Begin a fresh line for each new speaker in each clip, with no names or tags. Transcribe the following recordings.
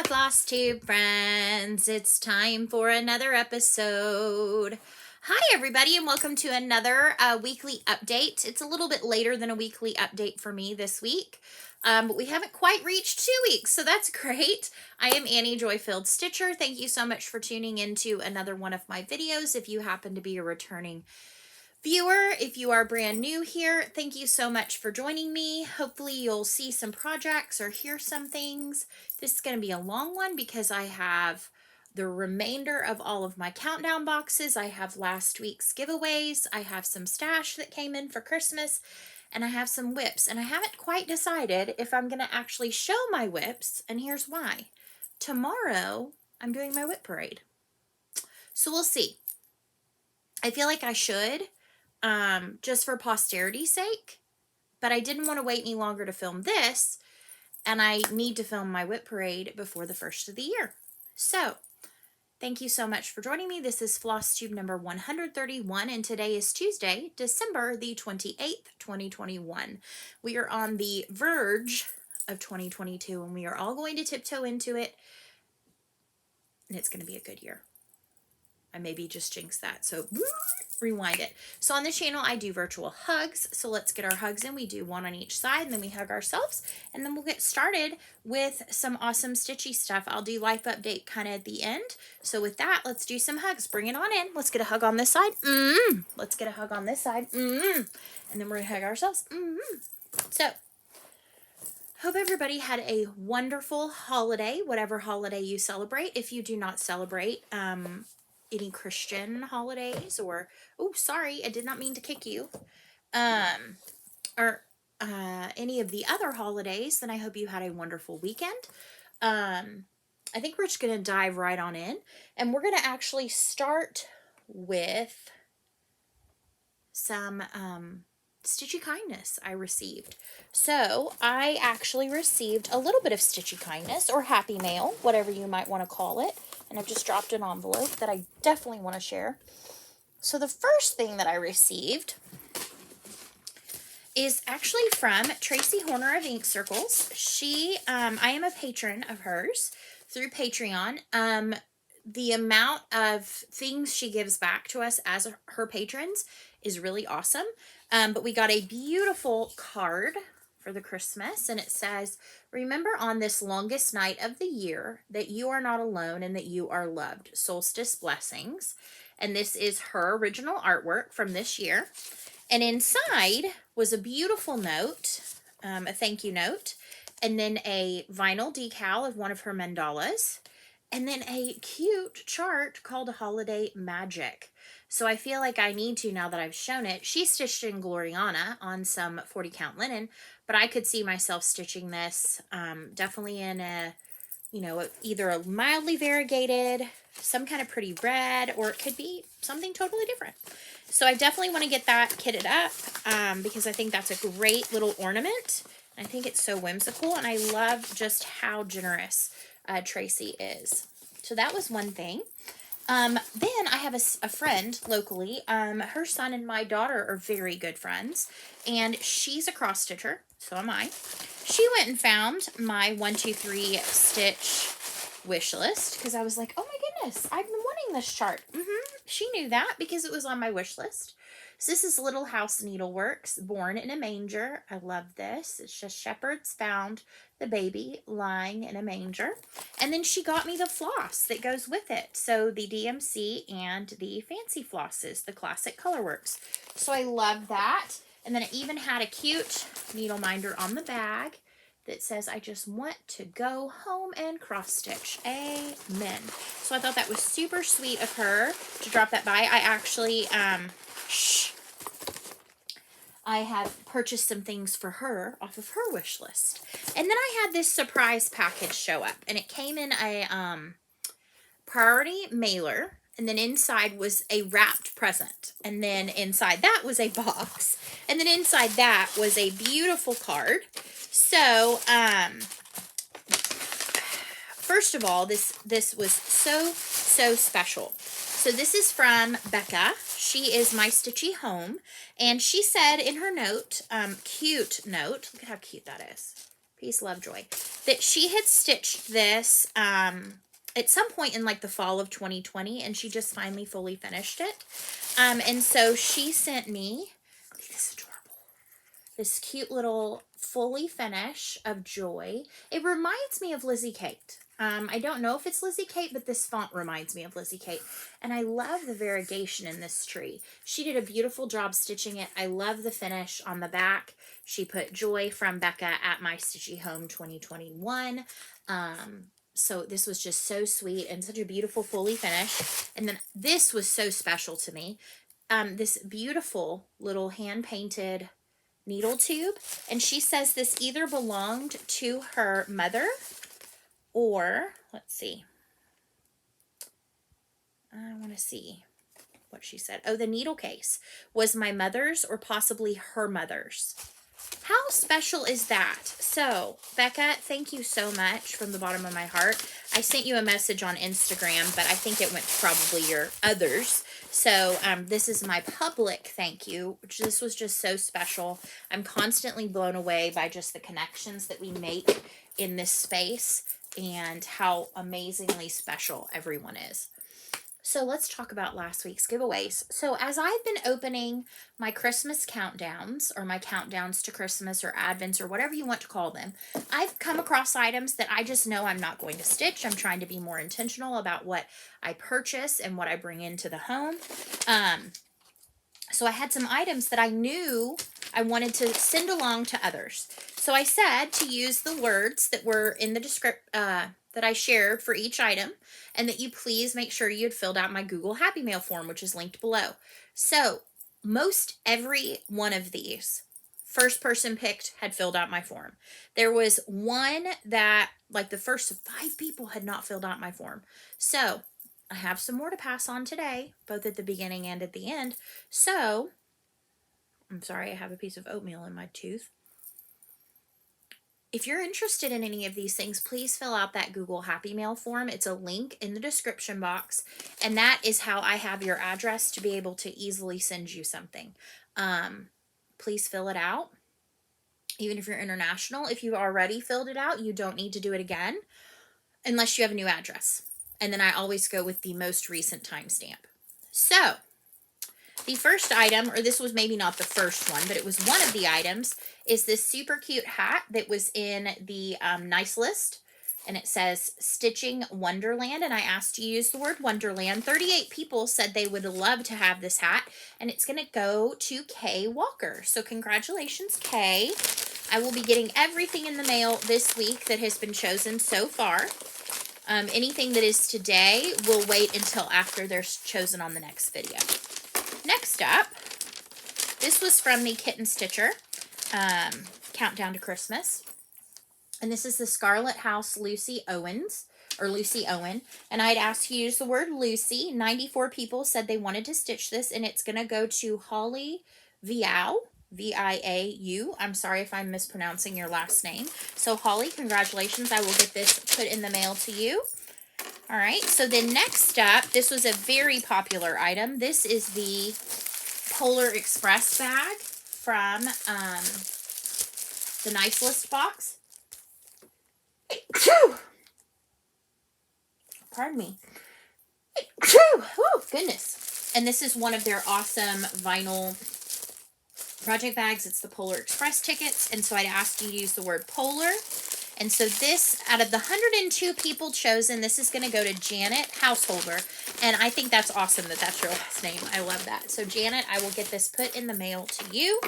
Flosstube friends, it's time for another episode. Hi everybody and welcome to another weekly update. It's a little bit later than a weekly update for me this week, but we haven't quite reached 2 weeks, so that's great. I am Annie Joy-Filled Stitcher. Thank you so much for tuning into another one of my videos. If you happen to be a returning viewer, if you are brand new here, thank you so much for joining me. Hopefully you'll see some projects or hear some things. This is going to be a long one because I have the remainder of all of my countdown boxes. I have last week's giveaways. I have some stash that came in for Christmas, and I have some whips. And I haven't quite decided if I'm going to actually show my whips, and here's why. Tomorrow, I'm doing my whip parade. So we'll see. I feel like I should, just for posterity's sake, but I didn't want to wait any longer to film this, and I need to film my whip parade before the first of the year. So, thank you so much for joining me. This is Flosstube number 131, and today is Tuesday, December the 28th, 2021. We are on the verge of 2022, and we are all going to tiptoe into it, and it's going to be a good year. I maybe just jinxed that, so rewind it. So on this channel, I do virtual hugs. So let's get our hugs in. We do one on each side, and then we hug ourselves, and then we'll get started with some awesome Stitchy stuff. I'll do life update kind of at the end. So with that, let's do some hugs. Bring it on in. Let's get a hug on this side. Let's get a hug on this side. And then we're gonna hug ourselves. So hope everybody had a wonderful holiday, whatever holiday you celebrate. If you do not celebrate, any Christian holidays, or oh sorry, I did not mean to kick you, or any of the other holidays, then I hope you had a wonderful weekend. I think we're just gonna dive right on in, and we're gonna actually start with some Stitchy kindness I received. So I actually received a little bit of Stitchy kindness, or happy mail, whatever you might want to call it. And I've just dropped an envelope that I definitely want to share. So the first thing that I received is actually from Tracy Horner of Ink Circles. She, I am a patron of hers through Patreon. The amount of things she gives back to us as her patrons is really awesome. But we got a beautiful card for the Christmas, and it says, "Remember on this longest night of the year that you are not alone and that you are loved. Solstice blessings." And this is her original artwork from this year. And inside was a beautiful note, a thank you note, and then a vinyl decal of one of her mandalas, and then a cute chart called Holiday Magic. So I feel like I need to, now that I've shown it. She stitched in Gloriana on some 40 count linen, but I could see myself stitching this definitely in a, you know, either a mildly variegated, some kind of pretty red, or it could be something totally different. So I definitely want to get that kitted up because I think that's a great little ornament. I think it's so whimsical, and I love just how generous Tracy is. So that was one thing. Then I have a friend locally. Her son and my daughter are very good friends, and she's a cross stitcher, so am I. She went and found my 1, 2, 3 stitch wish list because I was like, oh my goodness, I've been wanting this chart. She knew that because it was on my wish list. So this is Little House Needleworks, Born in a Manger. I love this. It's just shepherds found the baby lying in a manger. And then she got me the floss that goes with it. So the DMC and the fancy flosses, the classic Colorworks. So I love that. And then it even had a cute needle minder on the bag that says, "I just want to go home and cross stitch." Amen. So I thought that was super sweet of her to drop that by. I actually, I have purchased some things for her off of her wish list. And then I had this surprise package show up, and it came in a priority mailer, and then inside was a wrapped present, and then inside that was a box, and then inside that was a beautiful card. So first of all, this was so special. So this is from Becca. She is my Stitchy home, and she said in her note, cute note, look at how cute that is. Peace, love, joy. that she had stitched this at some point in like the fall of 2020, and she just finally fully finished it. And so she sent me, I think this is adorable, this cute little fully finish of Joy. It reminds me of Lizzie Kate. I don't know if it's Lizzie Kate, but this font reminds me of Lizzie Kate. And I love the variegation in this tree. She did a beautiful job stitching it. I love the finish on the back. She put Joy from Becca at my Stitchy Home 2021. So this was just so sweet and such a beautiful fully finish. And then this was so special to me. This beautiful little hand-painted needle tube. And she says this either belonged to her mother or, let's see. I want to see what she said. Oh, the needle case was my mother's or possibly her mother's. How special is that? So, Becca, thank you so much from the bottom of my heart. I sent you a message on Instagram, but I think it went to probably your others. So, this is my public thank you. This was just so special. I'm constantly blown away by just the connections that we make in this space and how amazingly special everyone is. So let's talk about last week's giveaways. So as I've been opening my Christmas countdowns, or my countdowns to Christmas, or Advents, or whatever you want to call them, I've come across items that I just know I'm not going to stitch. I'm trying to be more intentional about what I purchase and what I bring into the home. So I had some items that I knew I wanted to send along to others. So I said to use the words that were in the description, that I shared for each item, and that you please make sure you had filled out my Google Happy Mail form, which is linked below. So most every one of these, first person picked, had filled out my form. There was one that, like, the first 5 people had not filled out my form. So I have some more to pass on today, both at the beginning and at the end. So, I'm sorry, I have a piece of oatmeal in my tooth. If you're interested in any of these things, please fill out that Google Happy Mail form. It's a link in the description box, and that is how I have your address to be able to easily send you something. Please fill it out. Even if you're international, if you've already filled it out, you don't need to do it again unless you have a new address. And then I always go with the most recent timestamp. So, the first item, or this was maybe not the first one, but it was one of the items, is this super cute hat that was in the nice list. And it says Stitching Wonderland. And I asked you to use the word Wonderland. 38 people said they would love to have this hat. And it's going to go to Kay Walker. So congratulations, Kay. I will be getting everything in the mail this week that has been chosen so far. Anything that is today will wait until after they're chosen on the next video. Next up, this was from the Kitten Stitcher Countdown to Christmas. And this is the Scarlet House Lucy Owens, or Lucy Owen. And I'd ask you to use the word Lucy. 94 people said they wanted to stitch this, and it's going to go to Holly Viau, V-I-A-U. I'm sorry if I'm mispronouncing your last name. So Holly, congratulations. I will get this put in the mail to you. All right, so then next up, this was a very popular item. This is the Polar Express bag from the Nice List box. Pardon me. Oh, goodness. And this is one of their awesome vinyl project bags. It's the Polar Express tickets. And so I'd ask you to use the word polar. And so this, out of the 102 people chosen, this is going to go to Janet Householder. And I think that's awesome that that's your last name. I love that. So Janet, I will get this put in the mail to you.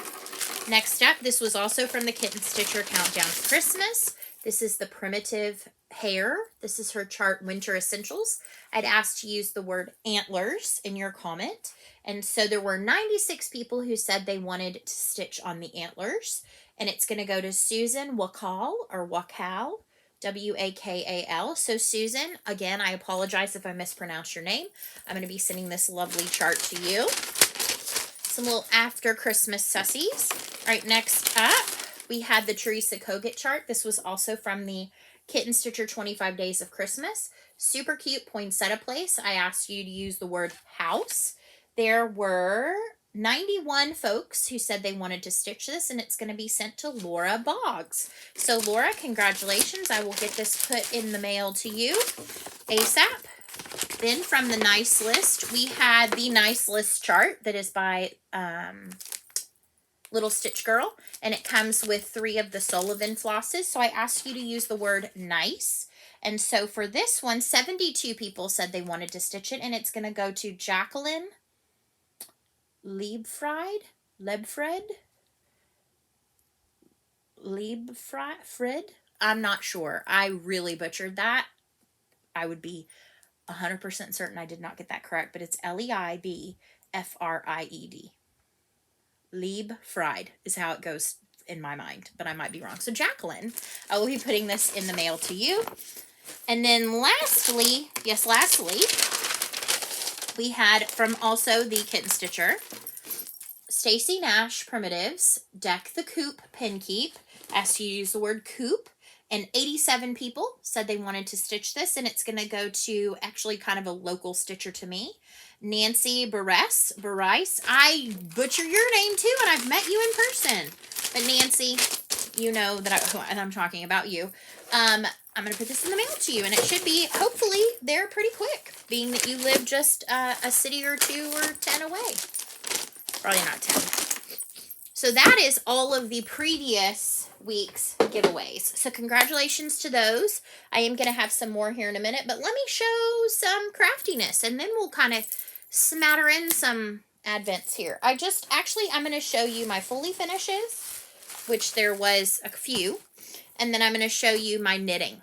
Next up, this was also from the Kitten Stitcher Countdown to Christmas. This is the Primitive Hair. This is her chart Winter Essentials. I'd asked to use the word antlers in your comment. And so there were 96 people who said they wanted to stitch on the antlers. And it's going to go to Susan Wakal, or Wakal, W-A-K-A-L. So Susan, again, I apologize if I mispronounce your name. I'm going to be sending this lovely chart to you. Some little after Christmas sussies. All right, next up, we had the Teresa Kogut chart. This was also from the Kitten Stitcher 25 Days of Christmas. Super cute poinsettia place. I asked you to use the word house. There were 91 folks who said they wanted to stitch this, and it's going to be sent to Laura Boggs. So Laura, congratulations. I will get this put in the mail to you ASAP. Then from the Nice List, we had the Nice List chart that is by Little Stitch Girl, and it comes with 3 of the Sullivan flosses. So I asked you to use the word nice. And so for this one, 72 people said they wanted to stitch it, and it's going to go to Jacqueline Liebfried. I'm not sure. I really butchered that. I would be 100% certain I did not get that correct, but it's Leibfried. Liebfried is how it goes in my mind, but I might be wrong. So Jacqueline, I will be putting this in the mail to you. And then lastly, we had from also the Kitten Stitcher, Stacy Nash Primitives, Deck the Coop Pin Keep. Asked you to use the word coop. And 87 people said they wanted to stitch this, and it's going to go to actually kind of a local stitcher to me, Nancy Barice. I butcher your name too, and I've met you in person. But Nancy, you know that I'm talking about you. I'm going to put this in the mail to you, and it should be, hopefully, there pretty quick, being that you live just a city or 2 or 10 away. Probably not 10. So that is all of the previous week's giveaways. So congratulations to those. I am going to have some more here in a minute, but let me show some craftiness, and then we'll kind of smatter in some advents here. I'm going to show you my fully finishes, which there was a few, and then I'm going to show you my knitting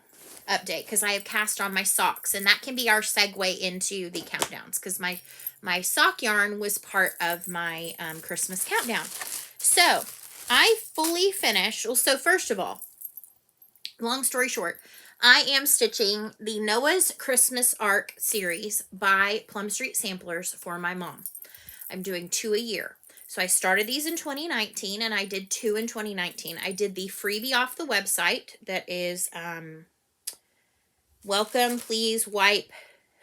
update, because I have cast on my socks, and that can be our segue into the countdowns, because my sock yarn was part of my Christmas countdown. So I fully finished. Well, so first of all, long story short, I am stitching the Noah's Christmas Arc series by Plum Street Samplers for my mom. I'm doing 2 a year. So I started these in 2019, and I did 2 in 2019. I did the freebie off the website that is Welcome, Please Wipe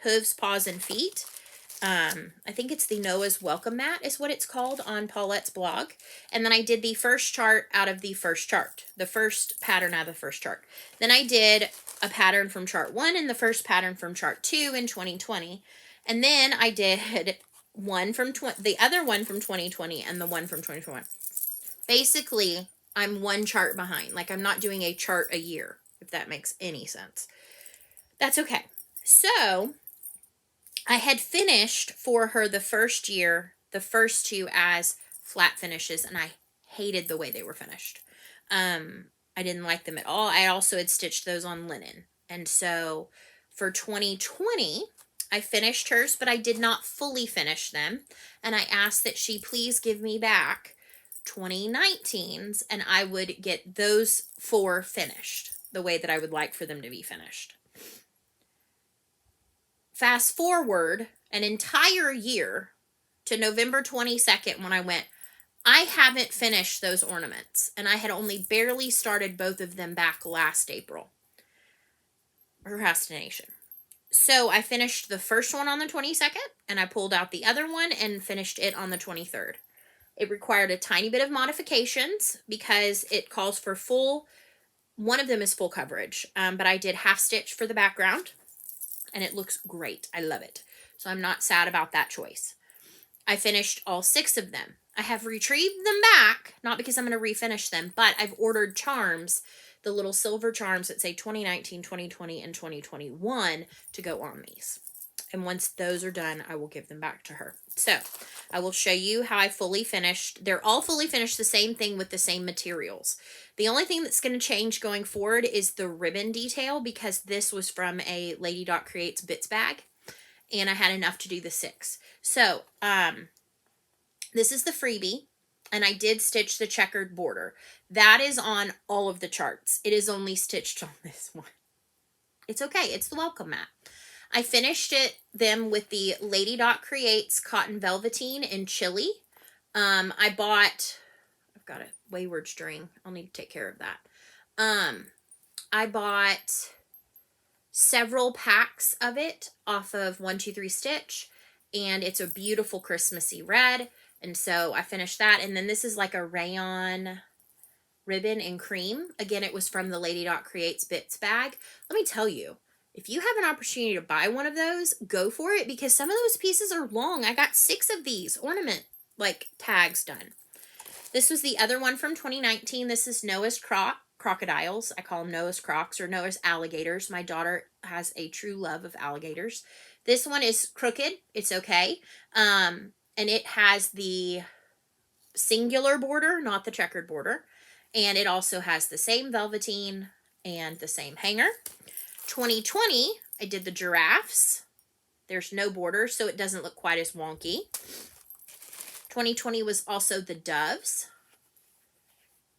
Hooves, Paws, and Feet. I think it's the Noah's Welcome Mat is what it's called on Paulette's blog. And then I did the first chart out of the first chart, the first pattern out of the first chart. Then I did a pattern from chart 1 and the first pattern from chart 2 in 2020. And then I did the other one from 2020 and the one from 2021. Basically, I'm 1 chart behind. Like, I'm not doing a chart a year, if that makes any sense. That's okay. So I had finished for her the first year, the first 2 as flat finishes, and I hated the way they were finished. I didn't like them at all. I also had stitched those on linen. And so for 2020, I finished hers, but I did not fully finish them. And I asked that she please give me back 2019's, and I would get those 4 finished the way that I would like for them to be finished. Fast forward an entire year to November 22nd when I went, I haven't finished those ornaments, and I had only barely started both of them back last April. Procrastination. So I finished the first one on the 22nd, and I pulled out the other one and finished it on the 23rd. It required a tiny bit of modifications because it calls for one of them is full coverage, but I did half stitch for the background. And it looks great. I love it. So I'm not sad about that choice. I finished all 6 of them. I have retrieved them back, not because I'm going to refinish them, but I've ordered charms, the little silver charms that say 2019, 2020, and 2021 to go on these. And once those are done, I will give them back to her. So I will show you how I fully finished. They're all fully finished, the same thing with the same materials. The only thing that's going to change going forward is the ribbon detail, because this was from a Lady Dot Creates Bits bag, and I had enough to do the 6. So this is the freebie, and I did stitch the checkered border. That is on all of the charts. It is only stitched on this one. It's okay. It's the welcome mat. I finished them with the Lady Dot Creates Cotton Velveteen in Chili. I've got a wayward string. I'll need to take care of that. I bought several packs of it off of 123 Stitch, and it's a beautiful Christmassy red. And so I finished that. And then this is like a rayon ribbon and cream. Again, it was from the Lady Dot Creates Bits bag. Let me tell you, if you have an opportunity to buy one of those, go for it, because some of those pieces are long. I got 6 of these ornament like tags done. This was the other one from 2019. This is Noah's crocodiles. I call them Noah's crocs or Noah's alligators. My daughter has a true love of alligators. This one is crooked. It's okay. And it has the singular border, not the checkered border. And it also has the same velveteen and the same hanger. 2020, I did the giraffes. There's no border, so it doesn't look quite as wonky. 2020 was also the doves,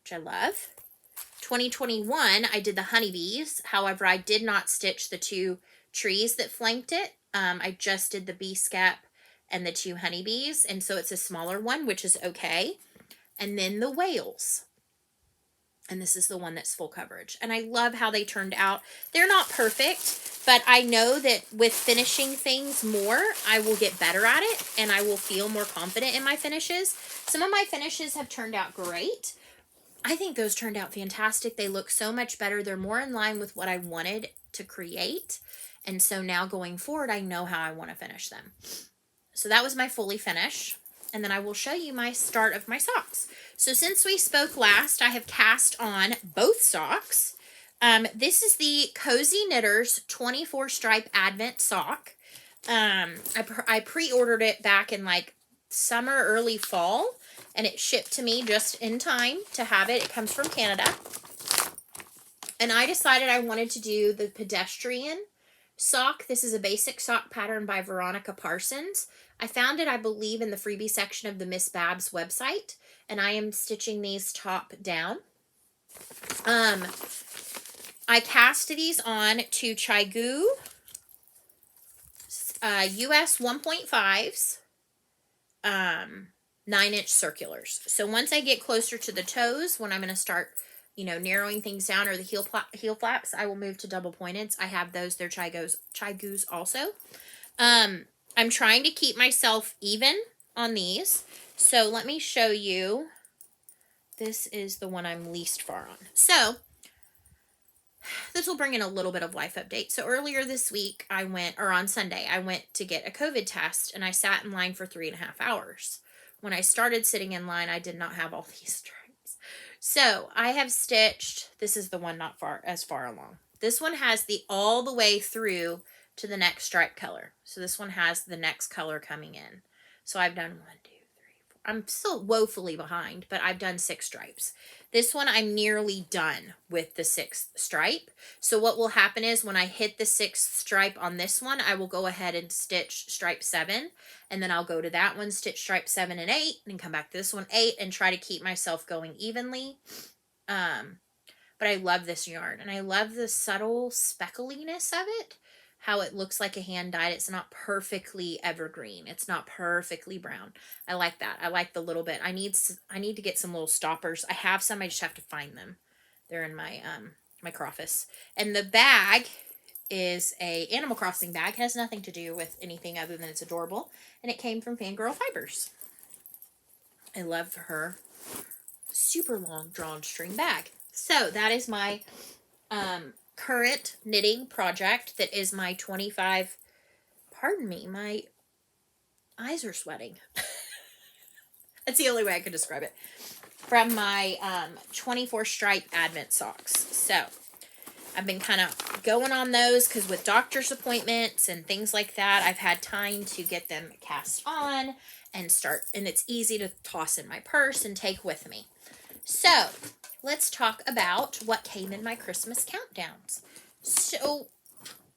which I love. 2021, I did the honeybees. However, I did not stitch the 2 trees that flanked it. I just did the bee scap and the 2 honeybees, and so it's a smaller one, which is okay. And then the whales. And this is the one that's full coverage. And I love how they turned out. They're not perfect, but I know that with finishing things more, I will get better at it and I will feel more confident in my finishes. Some of my finishes have turned out great. I think those turned out fantastic. They look so much better. They're more in line with what I wanted to create. And so now going forward, I know how I want to finish them. So that was my fully finish. And then I will show you my start of my socks. So since we spoke last, I have cast on both socks. This is the Cozy Knitters 24 stripe Advent sock. I pre-ordered it back in like summer, early fall, and it shipped to me just in time to have it. It comes from Canada. And I decided I wanted to do the pedestrian sock. This is a basic sock pattern by Veronica Parsons. I found it, I believe, in the freebie section of the Miss Babs website, and I am stitching these top down. I cast these on to Chigu US 1.5s, 9-inch circulars. So once I get closer to the toes, when I'm going to start, you know, narrowing things down, or the heel flaps, I will move to double pointeds. I have those. They're Chigu's also. I'm trying to keep myself even on these. So let me show you. This is the one I'm least far on. So this will bring in a little bit of life update. So earlier this week, on Sunday, I went to get a COVID test, and I sat in line for 3.5 hours. When I started sitting in line, I did not have all these stripes. So I have stitched, this is the one not as far along. This one has all the way through to the next stripe color. So this one has the next color coming in. So I've done 1, 2, 3, 4. I'm still woefully behind, but I've done 6 stripes. This one I'm nearly done with the 6th stripe. So what will happen is when I hit the 6th stripe on this one, I will go ahead and stitch stripe 7, and then I'll go to that one, stitch stripe 7 and 8, and come back to this one 8, and try to keep myself going evenly. But I love this yarn, and I love the subtle speckliness of it. How it looks like a hand dyed. It's not perfectly evergreen. It's not perfectly brown. I like that. I like the little bit. I need to get some little stoppers. I have some. I just have to find them. They're in my my Crofus. And the bag is a Animal Crossing bag. It has nothing to do with anything other than it's adorable. And it came from Fangirl Fibers. I love her super long drawn string bag. So that is my current knitting project. That is my 25, pardon me, my eyes are sweating. That's the only way I could describe it. From my 24 stripe Advent socks. So I've been kind of going on those because with doctor's appointments and things like that, I've had time to get them cast on and it's easy to toss in my purse and take with me. So let's talk about what came in my Christmas countdowns. So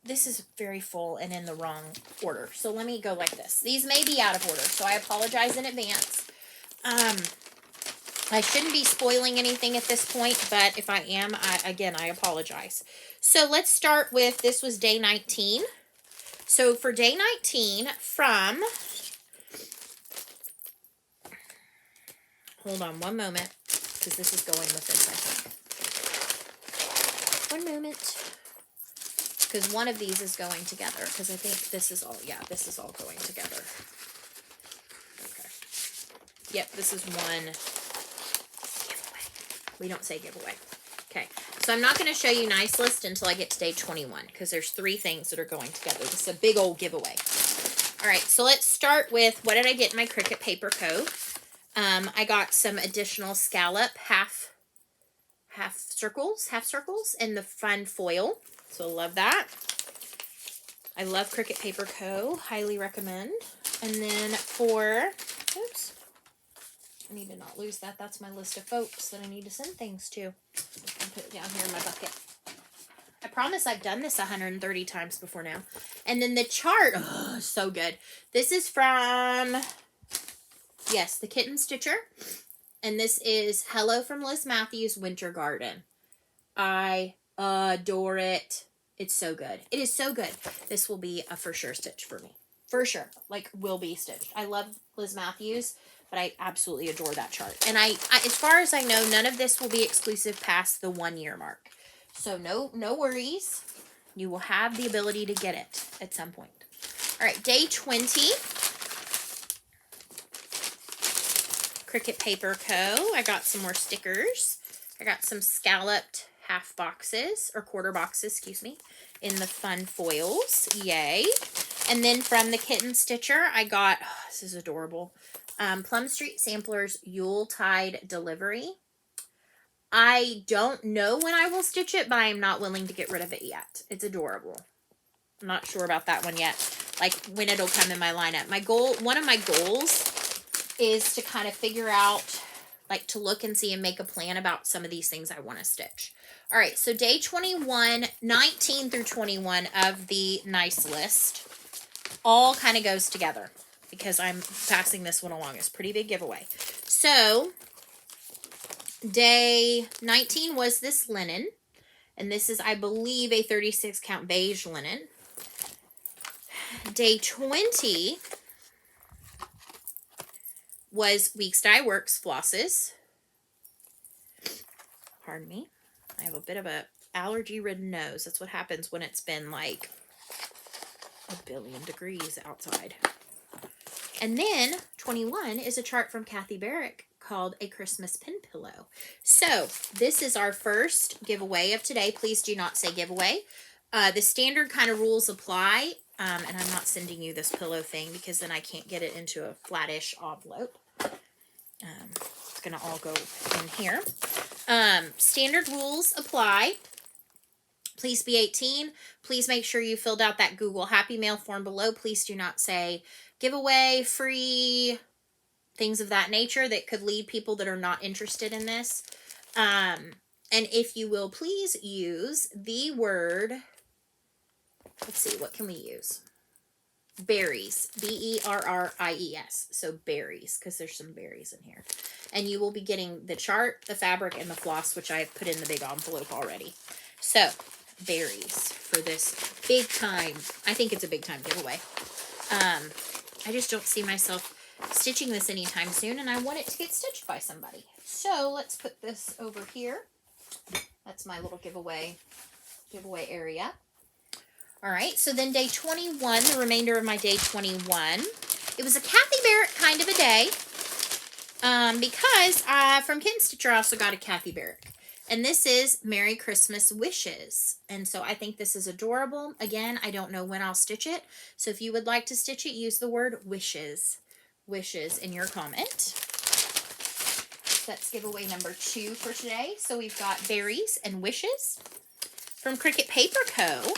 this is very full and in the wrong order. So let me go like this. These may be out of order, so I apologize in advance. I shouldn't be spoiling anything at this point, but if I am, I apologize. So let's start with, this was day 19. So for day 19 from, hold on one moment, because this is going with this, I think. One moment. Because one of these is going together, because I think this is all, yeah, this is all going together. Okay. Yep, this is one giveaway. We don't say giveaway. Okay, so I'm not going to show you Nice List until I get to day 21 because there's 3 things that are going together. This is a big old giveaway. All right, so let's start with what did I get in my Cricut Paper Co. I got some additional scallop half circles, and the fun foil. So love that. I love Cricut Paper Co. Highly recommend. And then for, oops, I need to not lose that. That's my list of folks that I need to send things to. I'll put it down here in my bucket. I promise I've done this 130 times before now. And then the chart, oh, so good. This is from, yes, the Kitten Stitcher. And this is Hello from Liz Matthews Winter Garden. I adore it. It's so good. It is so good. This will be a for sure stitch for me. For sure. Like, will be stitched. I love Liz Matthews, but I absolutely adore that chart. And I as far as I know, none of this will be exclusive past the 1 year mark. So no worries. You will have the ability to get it at some point. All right, day 20. Cricut Paper Co. I got some more stickers. I got some scalloped half boxes, or quarter boxes, excuse me, in the fun foils. Yay. And then from the Kitten Stitcher, I got, oh, this is adorable, Plum Street Samplers Yuletide Delivery. I don't know when I will stitch it, but I am not willing to get rid of it yet. It's adorable. I'm not sure about that one yet, like when it'll come in my lineup. My goal, one of my goals is to kind of figure out, like to look and see and make a plan about some of these things I want to stitch. All right, so day 21, 19 through 21 of the Nice List all kind of goes together because I'm passing this one along. It's a pretty big giveaway. So day 19 was this linen, and this is, I believe, a 36 count beige linen. Day 20 was Weeks Dye Works flosses. Pardon me. I have a bit of a allergy-ridden nose. That's what happens when it's been like 1 billion degrees outside. And then 21 is a chart from Kathy Barrick called A Christmas Pin Pillow. So this is our first giveaway of today. Please do not say giveaway. The standard kind of rules apply. And I'm not sending you this pillow thing because then I can't get it into a flattish envelope. It's going to all go in here. Standard rules apply. Please be 18. Please make sure you filled out that Google Happy Mail form below. Please do not say giveaway, free, things of that nature that could lead people that are not interested in this. And if you will, please use the word, let's see, what can we use? Berries, B-E-R-R-I-E-S. So berries, because there's some berries in here. And you will be getting the chart, the fabric, and the floss, which I have put in the big envelope already. So, berries for this big time. I think it's a big time giveaway. I just don't see myself stitching this anytime soon, and I want it to get stitched by somebody. So, let's put this over here. That's my little giveaway area. All right, so then day 21, the remainder of my day 21, it was a Kathy Barrick kind of a day because from Kitten Stitcher I also got a Kathy Barrick. And this is Merry Christmas Wishes. And so I think this is adorable. Again, I don't know when I'll stitch it. So if you would like to stitch it, use the word wishes. Wishes in your comment. That's giveaway number 2 for today. So we've got berries and wishes. From Cricut Paper Co.,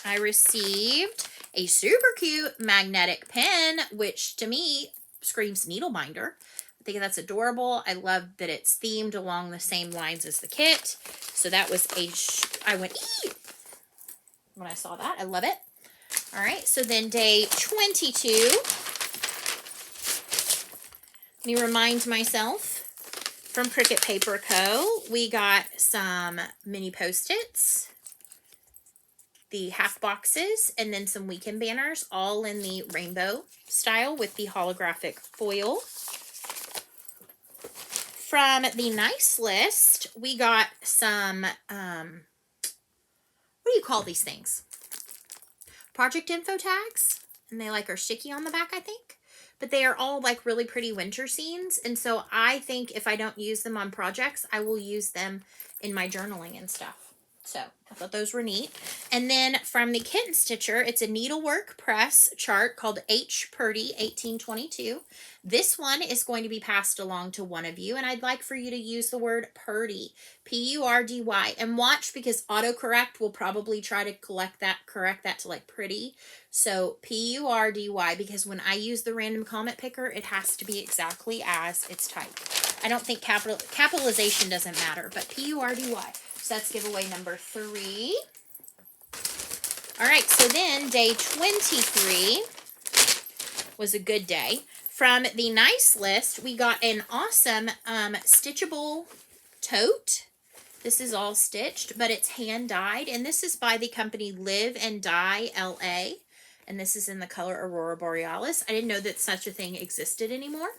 I received a super cute magnetic pen, which to me screams needle binder. I think that's adorable. I love that it's themed along the same lines as the kit. So that was I went, ee! When I saw that. I love it. All right, so then day 22. Let me remind myself, from Cricut Paper Co., we got some mini Post-its, the half boxes, and then some weekend banners, all in the rainbow style with the holographic foil. From the Nice List, we got some, what do you call these things? Project info tags, and they like are sticky on the back, I think. but they are all like really pretty winter scenes. And so I think if I don't use them on projects, I will use them in my journaling and stuff. So I thought those were neat. And then from the Kitten Stitcher, it's a needlework press chart called H. Purdy 1822. This one is going to be passed along to one of you, and I'd like for you to use the word Purdy, P-U-R-D-Y, and watch, because autocorrect will probably try to correct that to like pretty. So P-U-R-D-Y, because when I use the random comment picker, it has to be exactly as it's typed. I don't think capitalization doesn't matter, but P-U-R-D-Y. So that's giveaway number 3. All right, so then day 23 was a good day. From the nice list, we got an awesome stitchable tote. This is all stitched, but it's hand dyed, and this is by the company Live and Dye LA, and this is in the color Aurora Borealis. I didn't know that such a thing existed anymore,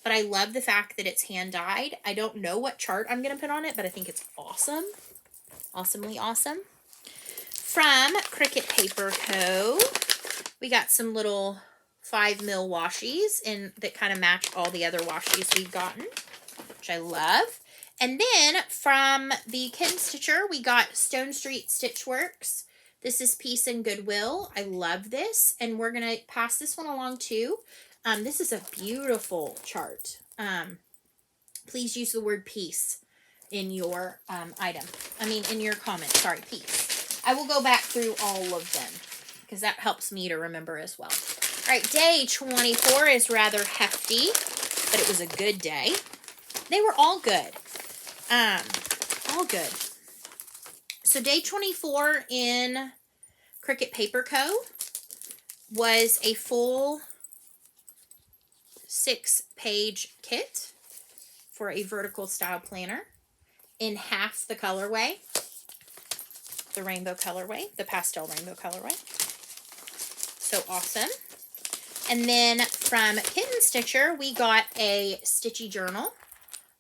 but I love the fact that it's hand dyed. I don't know what chart I'm going to put on it, but I think it's awesome. Awesomely awesome. From Cricut Paper Co., we got some little 5mm washies that kind of match all the other washies we've gotten, which I love. And then from the Kitten Stitcher, we got Stone Street Stitchworks. This is Peace and Goodwill. I love this, and we're going to pass this one along too. This is a beautiful chart. Please use the word peace in your in your comments. Sorry, peace. I will go back through all of them because that helps me to remember as well. All right, day 24 is rather hefty, but it was a good day. They were all good. All good. So day 24 in Cricut Paper Co. was a full 6-page kit for a vertical style planner in half the colorway, the rainbow colorway, the pastel rainbow colorway. So awesome. And then from Kitten Stitcher, we got a Stitchy journal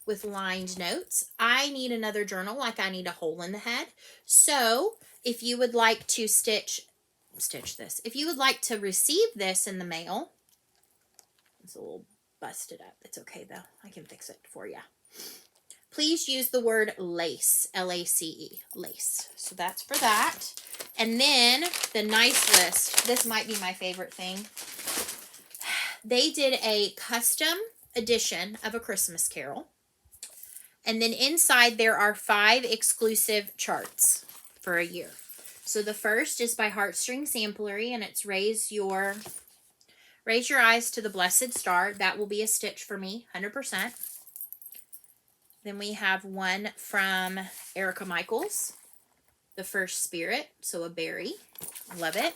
with lined notes. I need another journal, like I need a hole in the head. So if you would like to stitch this, if you would like to receive this in the mail, it's a little busted up. It's okay though. I can fix it for you. Please use the word lace, L-A-C-E, lace. So that's for that. And then the nice list. This might be my favorite thing. They did a custom edition of A Christmas Carol. And then inside there are 5 exclusive charts for a year. So the first is by Heartstring Samplery, and it's Raise Your Eyes to the Blessed Star. That will be a stitch for me, 100%. Then we have one from Erica Michaels, The First Spirit, so a berry. Love it.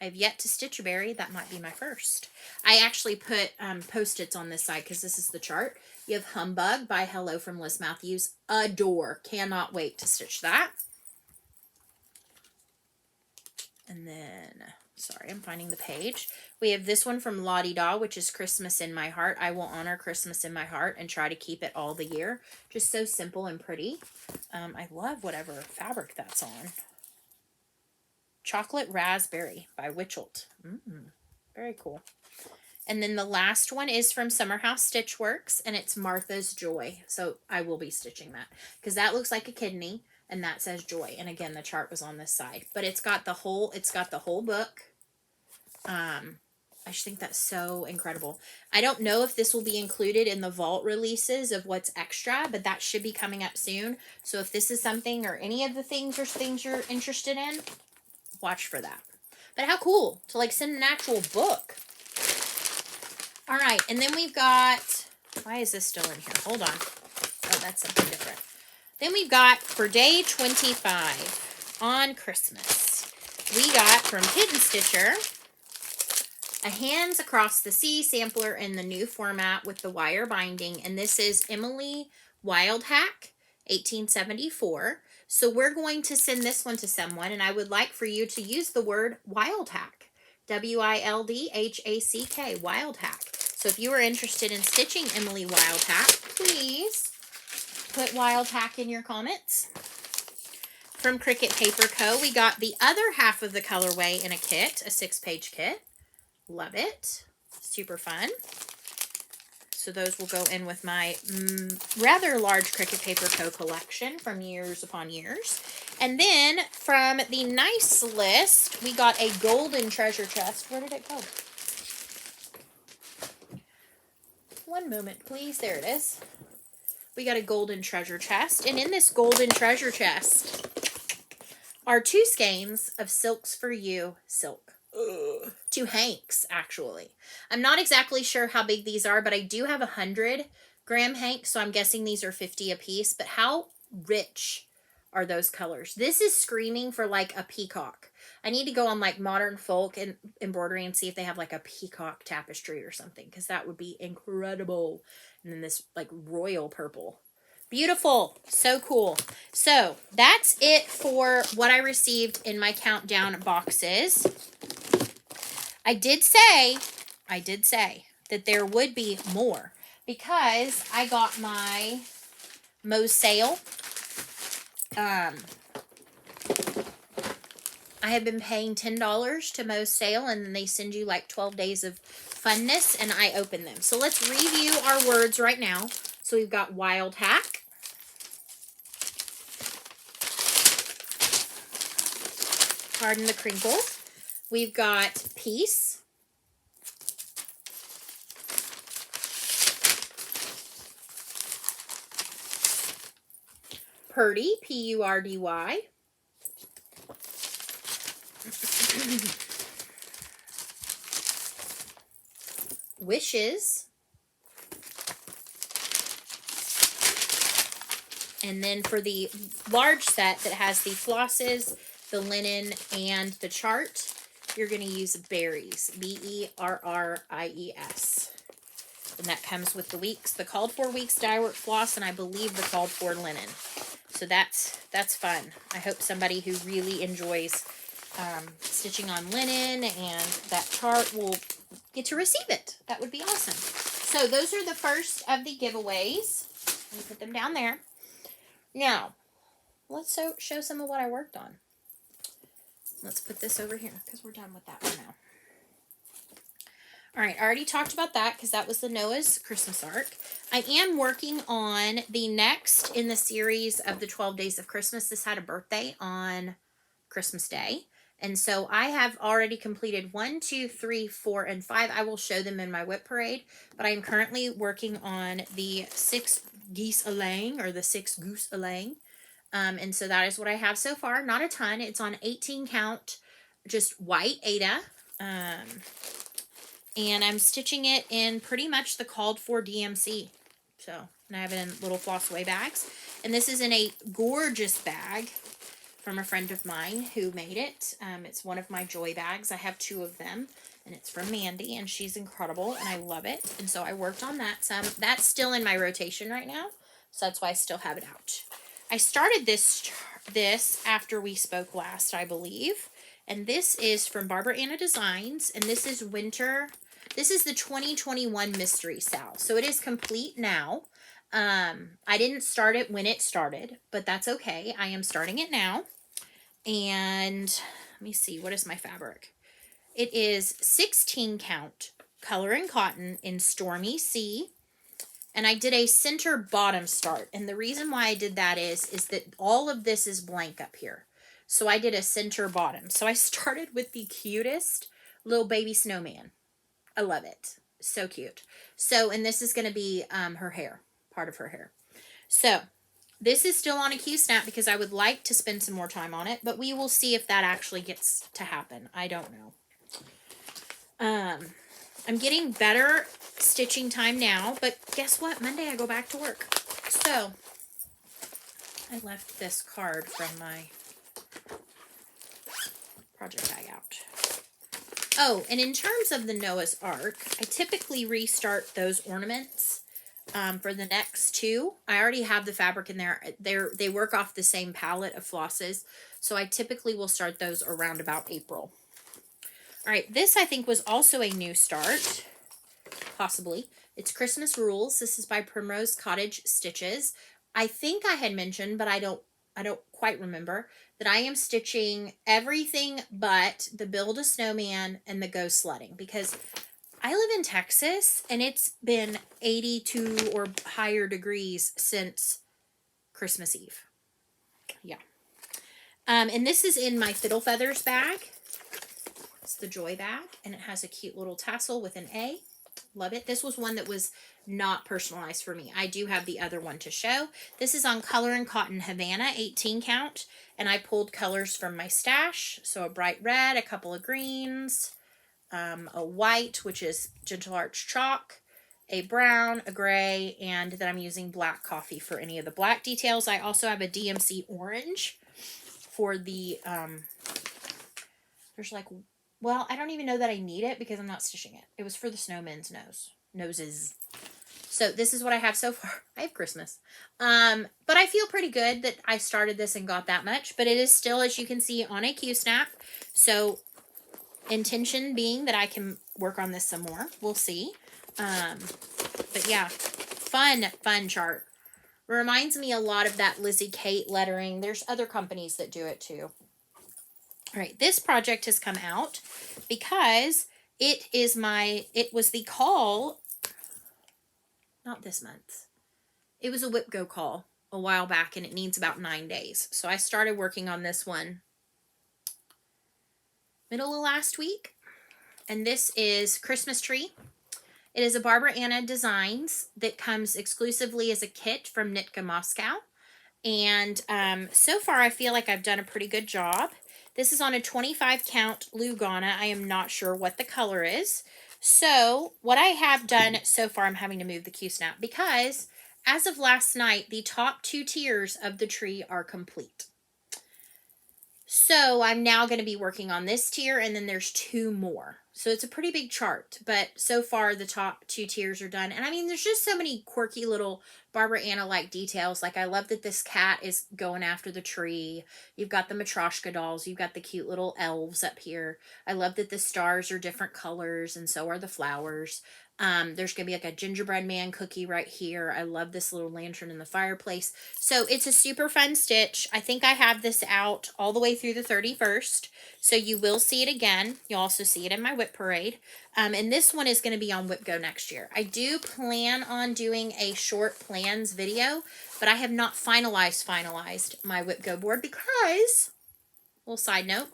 I've yet to stitch a berry. That might be my first. I actually put Post-its on this side because this is the chart. You have Humbug by Hello from Liz Matthews. Adore. Cannot wait to stitch that. And then, sorry, I'm finding the page. We have this one from Lottie Daw, which is Christmas in My Heart. I will honor Christmas in my heart and try to keep it all the year. Just so simple and pretty. I love whatever fabric that's on. Chocolate Raspberry by Witchelt. Very cool. And then the last one is from Summerhouse Stitchworks, and it's Martha's Joy. So I will be stitching that because that looks like a kidney, and that says Joy. And again, the chart was on this side, but it's got the whole book. I just think that's so incredible. I don't know if this will be included in the vault releases of what's extra, but that should be coming up soon. So if this is something or any of the things you're interested in, watch for that. But how cool to like send an actual book. All right, and then we've got, why is this still in here? Hold on. Oh, that's something different. Then we've got for day 25 on Christmas, we got from Kitten Stitcher a Hands Across the Sea sampler in the new format with the wire binding, and this is Emily Wildhack 1874. So we're going to send this one to someone, and I would like for you to use the word Wildhack, W-I-L-D-H-A-C-K, Wildhack. So if you are interested in stitching Emily Wildhack, please put Wildhack in your comments. From Cricut Paper Co., we got the other half of the colorway in a kit, a 6-page kit. Love it. Super fun. So those will go in with my rather large Cricut Paper Co. collection from years upon years. And then from the nice list, we got a golden treasure chest. Where did it go? One moment, please. There it is. We got a golden treasure chest. And in this golden treasure chest are 2 skeins of Silks for You silk. 2 hanks, actually. I'm not exactly sure how big these are, but I do have 100-gram hanks, so I'm guessing these are 50 a piece. But how rich are those colors? This is screaming for like a peacock. I need to go on like Modern Folk and embroidery and see if they have like a peacock tapestry or something, because that would be incredible. And then this like royal purple. Beautiful. So cool. So that's it for what I received in my countdown boxes. I did say that there would be more, because I got my Moe's sale. I have been paying $10 to Moe's sale, and then they send you like 12 days of funness, and I open them. So let's review our words right now. So we've got Wild Hack, Pardon the Crinkle. We've got Peace, Purdy, P-U-R-D-Y, Wishes, and then for the large set that has the flosses, the linen, and the chart, you're going to use Berries, B-E-R-R-I-E-S. And that comes with the weeks, the called for weeks dye work floss, and I believe the called for linen. So that's fun. I hope somebody who really enjoys stitching on linen and that chart will get to receive it. That would be awesome. So those are the first of the giveaways. Let me put them down there. Now, let's show some of what I worked on. Let's put this over here because we're done with that for now. All right, I already talked about that because that was the Noah's Christmas arc. I am working on the next in the series of the 12 Days of Christmas. This had a birthday on Christmas Day. And so I have already completed 1, 2, 3, 4, and 5. I will show them in my whip parade. But I am currently working on the 6 geese a laying, or the 6 goose a laying. And so that is what I have so far. Not a ton. It's on 18 count, just white Aida. And I'm stitching it in pretty much the called for DMC. So, and I have it in little floss away bags. And this is in a gorgeous bag from a friend of mine who made it. It's one of my joy bags. I have 2 of them. And it's from Mandy, and she's incredible, and I love it. And so I worked on that some. That's still in my rotation right now. So that's why I still have it out. I started this after we spoke last, I believe. And this is from Barbara Anna Designs. And this is winter. This is the 2021 Mystery Sal. So it is complete now. I didn't start it when it started, but that's okay. I am starting it now. And let me see. What is my fabric? It is 16 count color and cotton in Stormy Sea. And I did a center bottom start. And the reason why I did that is that all of this is blank up here. So I did a center bottom. So I started with the cutest little baby snowman. I love it. So cute. So, and this is going to be her hair, part of her hair. So this is still on a Q-snap because I would like to spend some more time on it, but we will see if that actually gets to happen. I don't know. I'm getting better stitching time now, but guess what? Monday I go back to work. So I left this card from my project bag out. Oh, and in terms of the Noah's Ark, I typically restart those ornaments for the next 2. I already have the fabric in there. They work off the same palette of flosses, so I typically will start those around about April. All right, this I think was also a new start, possibly. It's Christmas Rules. This is by Primrose Cottage Stitches. I think I had mentioned, but I don't quite remember, that I am stitching everything but the Build a Snowman and the Go Sledding, because I live in Texas, and it's been 82 or higher degrees since Christmas Eve. Yeah. And this is in my Fiddle Feathers bag. It's the Joy bag, and it has a cute little tassel with an A. Love it. This was one that was not personalized for me. I do have the other one to show. This is on Color and Cotton Havana, 18 count, and I pulled colors from my stash. So a bright red, a couple of greens, a white, which is Gentle Arch Chalk, a brown, a gray, and then I'm using black coffee for any of the black details. I also have a DMC orange for the, there's like, well, I don't even know that I need it because I'm not stitching it. It was for the snowman's noses. So this is what I have so far. I have Christmas. But I feel pretty good that I started this and got that much, but it is still, as you can see, on a Q-snap. So intention being that I can work on this some more. We'll see. But yeah, fun chart. Reminds me a lot of that Lizzie Kate lettering. There's other companies that do it too. All right, this project has come out because it was the call, not this month. It was a Whip Go call a while back, and it needs about 9 days. So I started working on this one middle of last week. And this is Christmas Tree. It is a Barbara Anna Designs that comes exclusively as a kit from Nitka Moscow. And so far I feel like I've done a pretty good job. This is on a 25 count Lugana. I am not sure what the color is. So what I have done so far, I'm having to move the Q-snap because as of last night, the top 2 tiers of the tree are complete. So I'm now going to be working on this tier, and then there's 2 more. So it's a pretty big chart, but so far the top 2 tiers are done. And I mean, there's just so many quirky little Barbara Anna-like details. Like I love that this cat is going after the tree. You've got the Matryoshka dolls. You've got the cute little elves up here. I love that the stars are different colors, and so are the flowers. There's going to be like a gingerbread man cookie right here. I love this little lantern in the fireplace. So it's a super fun stitch. I think I have this out all the way through the 31st. So you will see it again. You'll also see it in my Whip Parade. And this one is going to be on Whip Go next year. I do plan on doing a short plans video, but I have not finalized my Whip Go board because, little side note,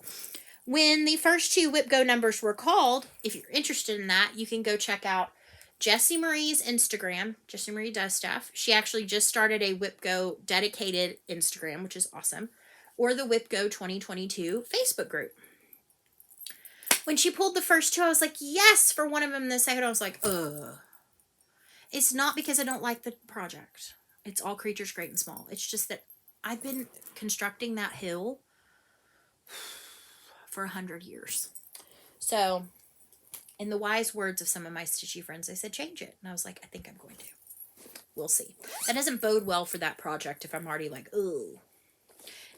when the first 2 Whip Go numbers were called, if you're interested in that, you can go check out Jessie Marie's Instagram. Jessie Marie does stuff. She actually just started a Whip Go dedicated Instagram, which is awesome. Or the Whip Go 2022 Facebook group. When she pulled the first 2, I was like, yes, for one of them. The second, I was like, ugh. It's not because I don't like the project. It's all creatures great and small. It's just that I've been constructing that hill for 100 years. So, in the wise words of some of my stitchy friends, they said, change it. And I was like, I think I'm going to. We'll see. That doesn't bode well for that project if I'm already like, ooh.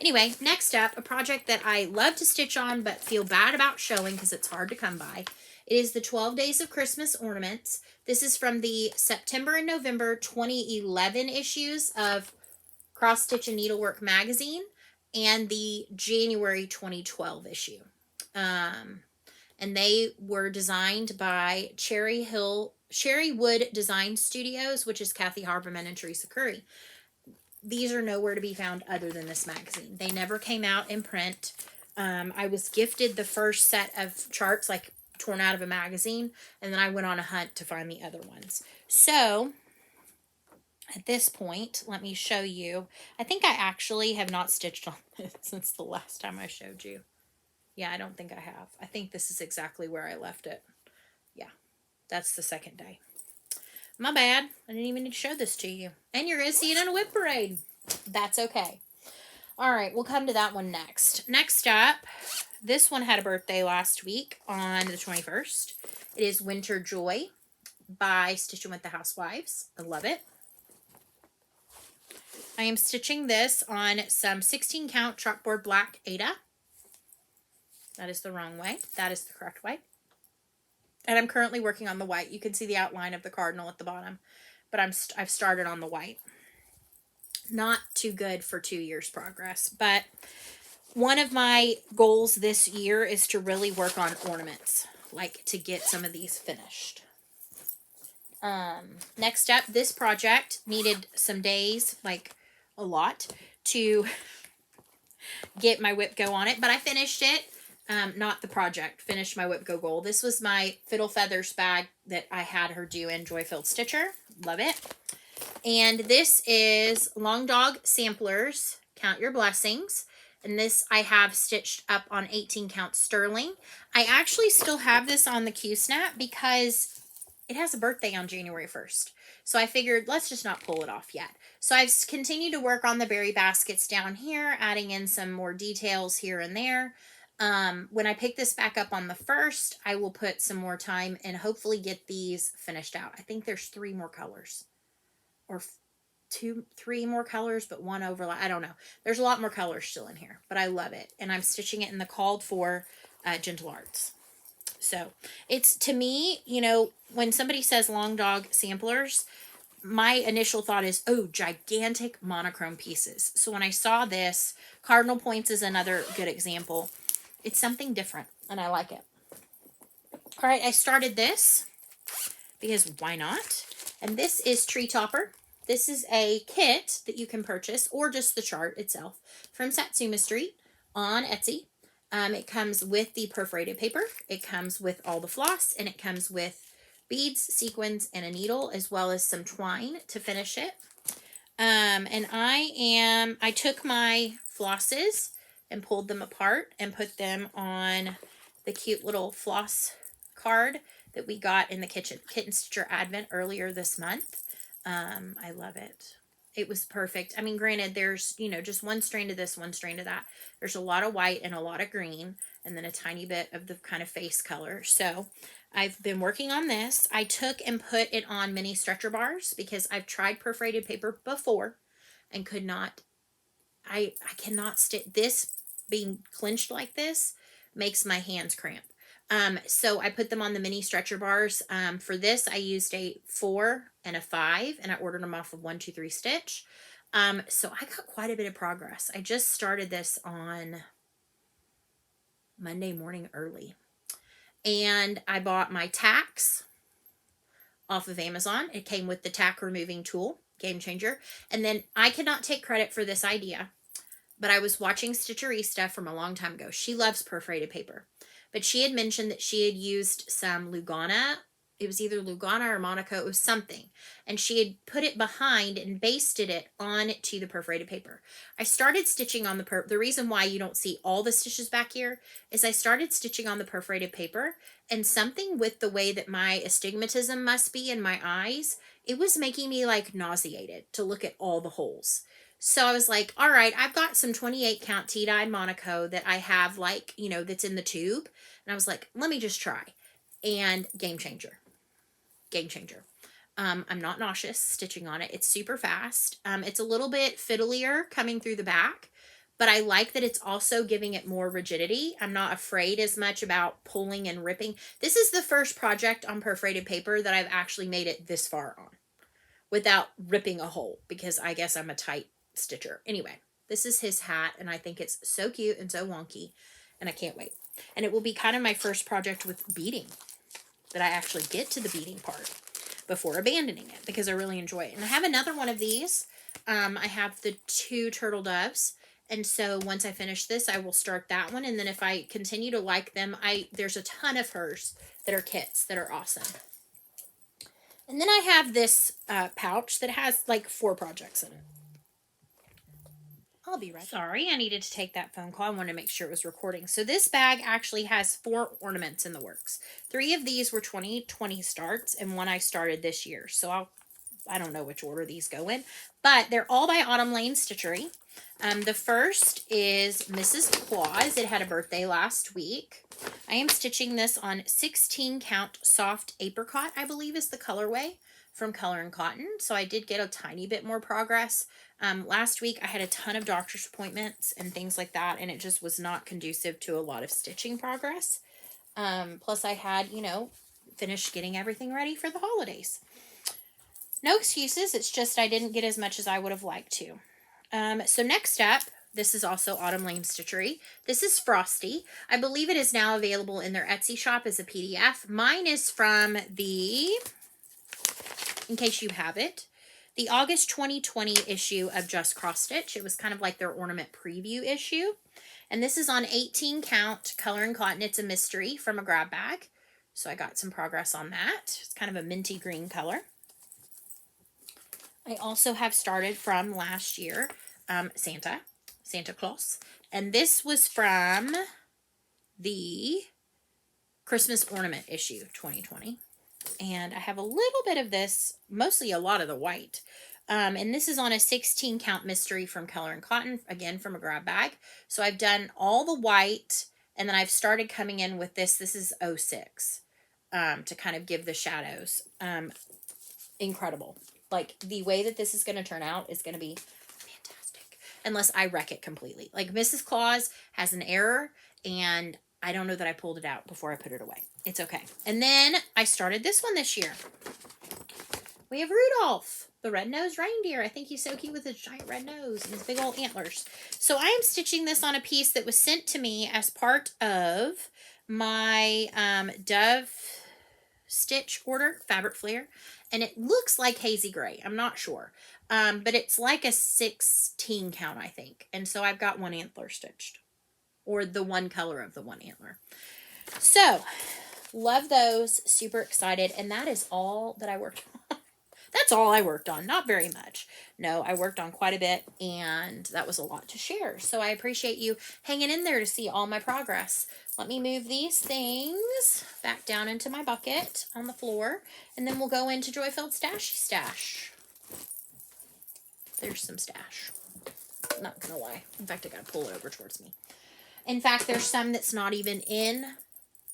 Anyway, next up, a project that I love to stitch on but feel bad about showing because it's hard to come by. It is the 12 Days of Christmas Ornaments. This is from the September and November 2011 issues of Cross Stitch and Needlework magazine and the January 2012 issue. And they were designed by Cherry Wood Design Studios, which is Kathy Harberman and Teresa Curry. These are nowhere to be found other than this magazine. They never came out in print. I was gifted the first set of charts, like torn out of a magazine, and then I went on a hunt to find the other ones. So at this point, let me show you. I think I actually have not stitched on this since the last time I showed you. Yeah, I don't think I have. I think this is exactly where I left it. Yeah, that's the second day. My bad. I didn't even need to show this to you. And you're going to see it in a Whip Parade. That's okay. All right, we'll come to that one next. Next up, this one had a birthday last week on the 21st. It is Winter Joy by Stitching with the Housewives. I love it. I am stitching this on some 16 count chalkboard black Ada. That is the wrong way. That is the correct way. And I'm currently working on the white. You can see the outline of the cardinal at the bottom. But I've started on the white. Not too good for 2 years progress. But one of my goals this year is to really work on ornaments. like to get some of these finished. Next up, this project needed some days, like a lot, to get my whip go on it, but I finished it. Not the project, finished my whip go goal. This was my Fiddle Feathers bag that I had her do in Joy Filled Stitcher. Love it. And this is Long Dog Samplers, Count Your Blessings. And this I have stitched up on 18 count sterling. I actually still have this on the Q-Snap because it has a birthday on January 1st. So I figured let's just not pull it off yet. So I've continued to work on the berry baskets down here, adding in some more details here and there. When I pick this back up on the 1st, I will put some more time and hopefully get these finished out. I think there's 3 more colors. Or 3 more colors, but 1 overlap. I don't know. There's a lot more colors still in here, but I love it. And I'm stitching it in the called for Gentle Arts. So it's, to me, you know, when somebody says Long Dog Samplers, my initial thought is, oh, gigantic monochrome pieces. So when I saw this, Cardinal Points is another good example. It's something different, and I like it. All right, I started this because why not? And this is Tree Topper. This is a kit that you can purchase, or just the chart itself, from Satsuma Street on Etsy. It comes with the perforated paper. It comes with all the floss, and it comes with beads, sequins, and a needle, as well as some twine to finish it. And I took my flosses and pulled them apart and put them on the cute little floss card that we got in the Kitten Stitcher Advent earlier this month. I love it. It was perfect. I mean, granted, there's, you know, just one strand of this, one strand of that. There's a lot of white and a lot of green, and then a tiny bit of the kind of face color. So I've been working on this. I took and put it on mini stretcher bars because I've tried perforated paper before and could not, I cannot stitch. This being clinched like this makes my hands cramp. So I put them on the mini stretcher bars. For this, I used a 4 and a 5, and I ordered them off of 1, 2, 3 Stitch. So I got quite a bit of progress. I just started this on Monday morning early, and I bought my tacks off of Amazon. It came with the tack removing tool, game changer. And then I cannot take credit for this idea, but I was watching Stitcherista from a long time ago. She loves perforated paper. But she had mentioned that she had used some Lugana. It was either Lugana or Monaco. It was something. And she had put it behind and basted it onto the perforated paper. I started stitching on the reason why you don't see all the stitches back here is I started stitching on the perforated paper, and something with the way that my astigmatism must be in my eyes, it was making me like nauseated to look at all the holes. So I was like, all right, I've got some 28 count tea-dyed Monaco that I have, like, you know, that's in the tube. And I was like, let me just try. And game changer. Game changer. I'm not nauseous stitching on it. It's super fast. It's a little bit fiddlier coming through the back, but I like that it's also giving it more rigidity. I'm not afraid as much about pulling and ripping. This is the first project on perforated paper that I've actually made it this far on without ripping a hole, because I guess I'm a tight stitcher. Anyway, this is his hat, and I think it's so cute and so wonky, and I can't wait. And it will be kind of my first project with beading, that I actually get to the beading part before abandoning it, because I really enjoy it. And I have another one of these. I have the 2 turtle doves, and so once I finish this, I will start that one. And then if I continue to like them, there's a ton of hers that are kits that are awesome. And then I have this pouch that has like 4 projects in it. I'll be right. Sorry, I needed to take that phone call. I wanted to make sure it was recording. So this bag actually has 4 ornaments in the works. 3 of these were 2020 starts, and 1 I started this year. So I don't know which order these go in, but they're all by Autumn Lane Stitchery. The first is Mrs. Claus. It had a birthday last week. I am stitching this on 16 count soft apricot, I believe is the colorway from Color and Cotton. So I did get a tiny bit more progress. Last week I had a ton of doctor's appointments and things like that, and it just was not conducive to a lot of stitching progress. Plus I had, you know, finished getting everything ready for the holidays. No excuses. It's just I didn't get as much as I would have liked to. So next up, This is also Autumn Lane Stitchery. This is Frosty. I believe it is now available in their Etsy shop as a PDF. Mine is from the, in case you have it, the August 2020 issue of Just Cross Stitch. It was kind of like their ornament preview issue. And this is on 18 count color and cotton. It's a mystery from a grab bag. So I got some progress on that. It's kind of a minty green color. I also have started from last year, Santa Claus. And this was from the Christmas ornament issue 2020. And I have a little bit of this, mostly a lot of the white. And this is on a 16 count mystery from Color and Cotton, again from a grab bag. So I've done all the white, and then I've started coming in with this. This is 06 to kind of give the shadows. Incredible. Like, the way that this is going to turn out is going to be fantastic. Unless I wreck it completely. Like, Mrs. Claus has an error, and I don't know that I pulled it out before I put it away. It's okay. And then I started this one this year. We have Rudolph, the red-nosed reindeer. I think he's so cute with his giant red nose and his big old antlers. So I am stitching this on a piece that was sent to me as part of my Dove Stitch order, Fabric Flair. And it looks like hazy gray. I'm not sure. But it's like a 16 count, I think. And so I've got one antler stitched. Or the one color of the one antler. So, love those. Super excited. And that is all that I worked on. That's all I worked on. Not very much. No, I worked on quite a bit. And that was a lot to share. So I appreciate you hanging in there to see all my progress. Let me move these things back down into my bucket on the floor. And then we'll go into Joy-Filled Stashy Stash. There's some stash. Not gonna lie. In fact, I gotta pull it over towards me. In fact, there's some that's not even in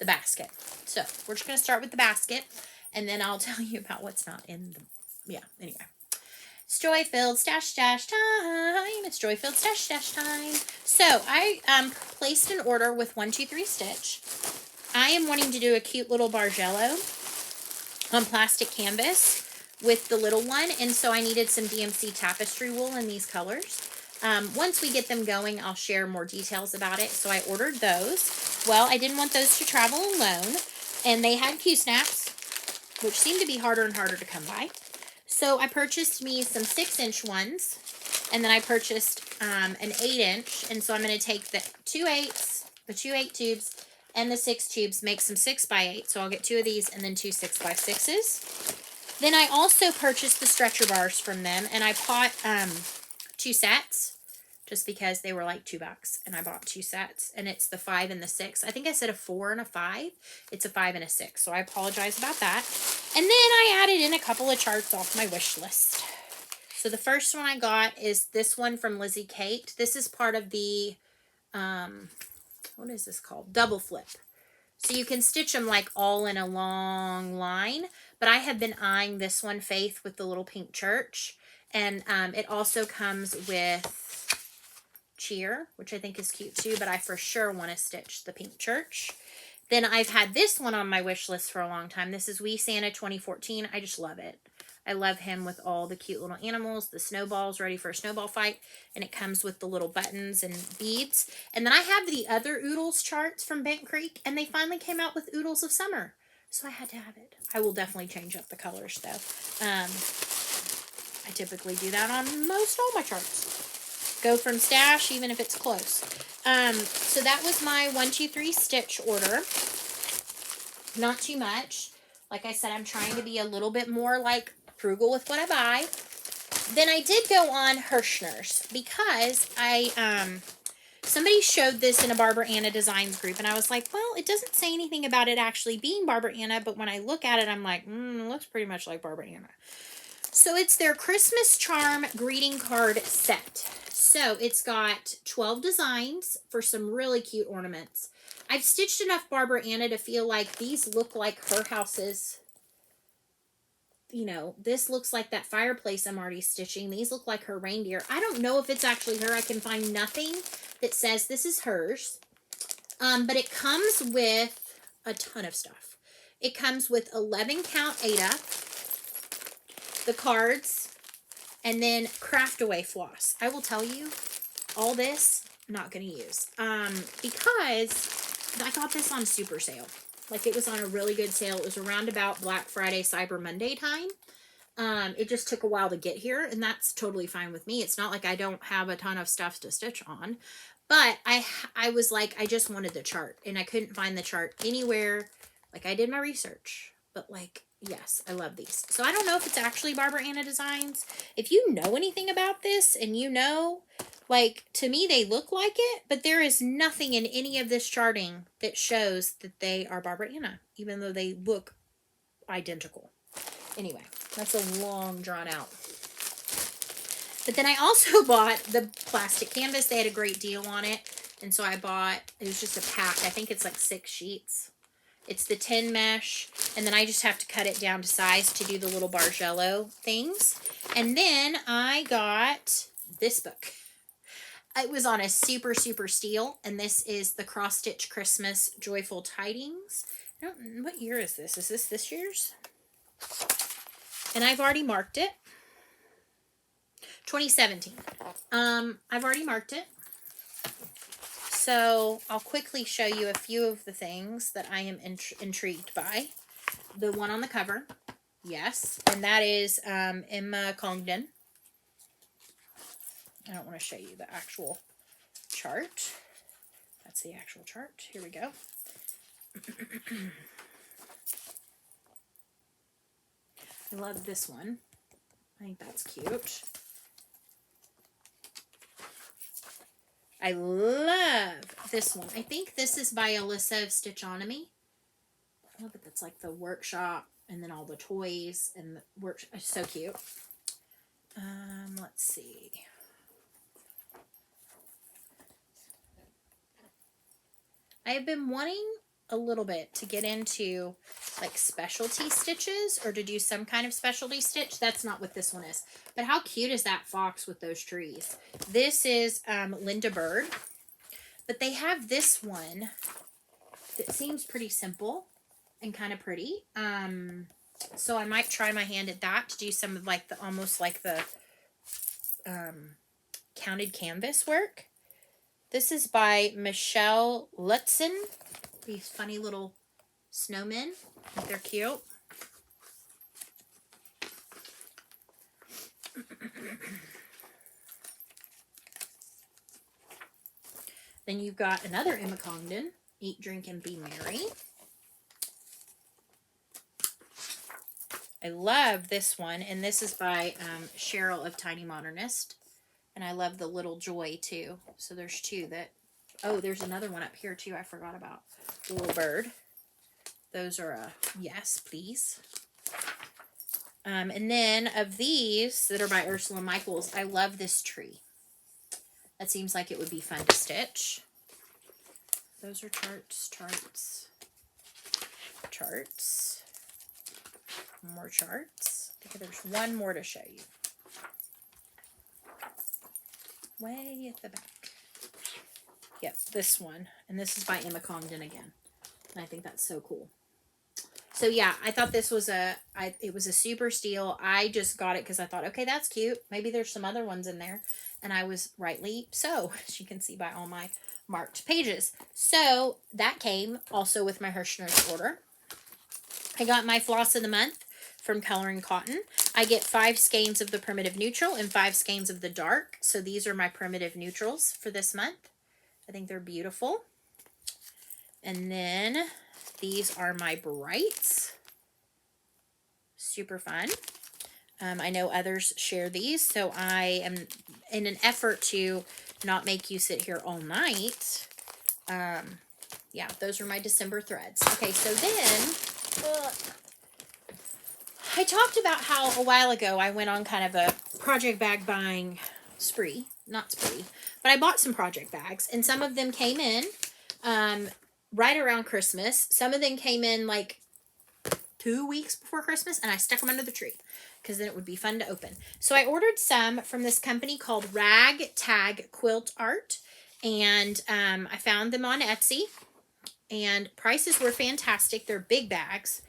the basket. So, we're just going to start with the basket, and then I'll tell you about what's not in the, anyway. It's Joy-Filled Stash time. It's Joy-Filled Stash time. So, I placed an order with 123 Stitch. I am wanting to do a cute little Bargello on plastic canvas with the little one, and so I needed some DMC tapestry wool in these colors. Once we get them going, I'll share more details about it. So I ordered those. Well, I didn't want those to travel alone. And they had Q-snaps, which seem to be harder and harder to come by. So I purchased me some 6-inch ones. And then I purchased an 8-inch. And so I'm going to take the 2 8s, the 2 8 tubes, and the 6 tubes, make some 6x8. So I'll get 2 of these and then 2 6x6s. Then I also purchased the stretcher bars from them. And I bought 2 sets just because they were like $2 and I bought 2 sets, and it's the 5 and the 6. I think I said a 4 and a 5. It's a 5 and a 6, so I apologize about that. And then I added in a couple of charts off my wish list. So the first one I got is this one from Lizzie Kate. This is part of the what is this called? Double flip. So you can stitch them like all in a long line, but I have been eyeing this one, Faith, with the little pink church. And it also comes with Cheer, which I think is cute too, but I for sure want to stitch the pink church. Then I've had this one on my wish list for a long time. This is Wee Santa 2014. I just love it. I love him with all the cute little animals, the snowballs ready for a snowball fight, and it comes with the little buttons and beads. And then I have the other Oodles charts from Bent Creek, and they finally came out with Oodles of Summer. So I had to have it. I will definitely change up the colors though. I typically do that on most all my charts. Go from stash, even if it's close. So that was my 123 Stitch order. Not too much. Like I said, I'm trying to be a little bit more like frugal with what I buy. Then I did go on Hirschner's because somebody showed this in a Barbara Anna Designs group, and I was like, well, it doesn't say anything about it actually being Barbara Anna, but when I look at it, I'm like, it looks pretty much like Barbara Anna. So it's their Christmas Charm greeting card set. So it's got 12 designs for some really cute ornaments. I've stitched enough Barbara Anna to feel like these look like her houses. You know, this looks like that fireplace I'm already stitching. These look like her reindeer. I don't know if it's actually her. I can find nothing that says this is hers. But it comes with a ton of stuff. It comes with 11 count Ada, the cards, and then Craft Away floss. I will tell you, All this, not going to use. Because I got this on super sale. Like, it was on a really good sale. It was around about Black Friday, Cyber Monday time. It just took a while to get here, and that's totally fine with me. It's not like I don't have a ton of stuff to stitch on, but I was like, I just wanted the chart, and I couldn't find the chart anywhere. Like, I did my research, but like, yes, I love these. So I don't know if it's actually Barbara Anna Designs. If you know anything about this, and you know, like, to me, they look like it, but there is nothing in any of this charting that shows that they are Barbara Anna, even though they look identical. Anyway, that's a long drawn out. But then I also bought the plastic canvas. They had a great deal on it. And so I bought, it was just a pack. I think it's like 6 sheets. It's the 10 mesh. And then I just have to cut it down to size to do the little Bargello things. And then I got this book. It was on a super, super steal. And this is the Cross Stitch Christmas Joyful Tidings. I don't, what year is this? Is this year's? And I've already marked it. 2017. I've already marked it. So I'll quickly show you a few of the things that I am intrigued by. The one on the cover, yes, and that is Erin Condren. I don't want to show you the actual chart. That's the actual chart. Here we go. I love this one. I think that's cute. I love this one. I think this is by Alyssa of Stitchonomy. I love it. That's like the workshop and then all the toys and the work. It's so cute. Let's see. I have been wanting a little bit to get into like specialty stitches or to do some kind of specialty stitch. That's not what this one is. But how cute is that fox with those trees? This is Linda Bird. But they have this one that seems pretty simple and kind of pretty. So I might try my hand at that to do some of like the almost like the counted canvas work. This is by Michelle Lutzen. These funny little snowmen. I think they're cute. Then you've got another Erin Condren, Eat, Drink, and Be Merry. I love this one, and this is by Cheryl of Tiny Modernist. And I love the little joy, too. So there's two that... Oh, there's another one up here, too, I forgot about. The little bird. Those are a yes, please. And then of these that are by Ursula Michaels, I love this tree. That seems like it would be fun to stitch. Those are charts. More charts. I think there's one more to show you. Way at the back. Yep, this one. And this is by Erin Condren again. And I think that's so cool. So yeah, I thought this was it was a super steal. I just got it because I thought, okay, that's cute. Maybe there's some other ones in there. And I was rightly so, as you can see by all my marked pages. So that came also with my Hirschner's order. I got my floss of the month from Coloring Cotton. I get 5 skeins of the primitive neutral and 5 skeins of the dark. So these are my primitive neutrals for this month. I think they're beautiful. And then these are my brights. Super fun. I know others share these, so I am in an effort to not make you sit here all night. Yeah, those are my December threads. Okay, so then I talked about how a while ago I went on kind of a project bag buying spree. Not spree, but I bought some project bags, and some of them came in right around Christmas. Some of them came in like 2 weeks before Christmas, and I stuck them under the tree because then it would be fun to open. So I ordered some from this company called Ragtag Quilt Art, and I found them on Etsy, and prices were fantastic. They're big bags.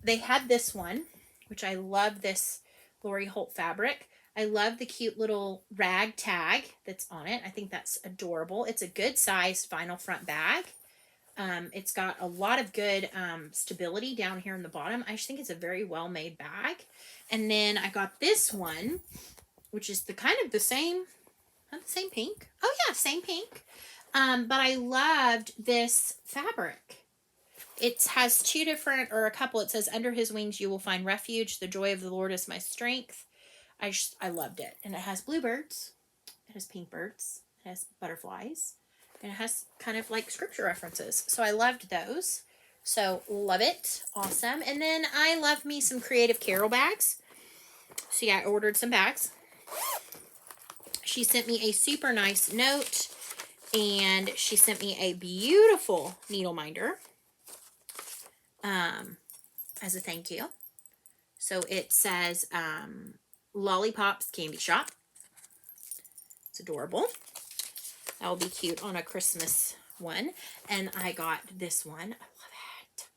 They had this one, which I love, this Lori Holt fabric. I love the cute little rag tag that's on it. I think that's adorable. It's a good sized vinyl front bag. It's got a lot of good stability down here in the bottom. I just think it's a very well made bag. And then I got this one, which is the kind of the same, not the same pink. Oh yeah, same pink. But I loved this fabric. It has two different, or a couple. It says, under his wings you will find refuge. The joy of the Lord is my strength. I loved it. And it has bluebirds. It has pink birds. It has butterflies. And it has kind of like scripture references. So I loved those. So love it. Awesome. And then I love me some Creative Carol bags. So yeah, I ordered some bags. She sent me a super nice note. And she sent me a beautiful needle minder. As a thank you. So it says Lollipops Candy Shop. It's adorable. That will be cute on a Christmas one. And I got this one. I love it.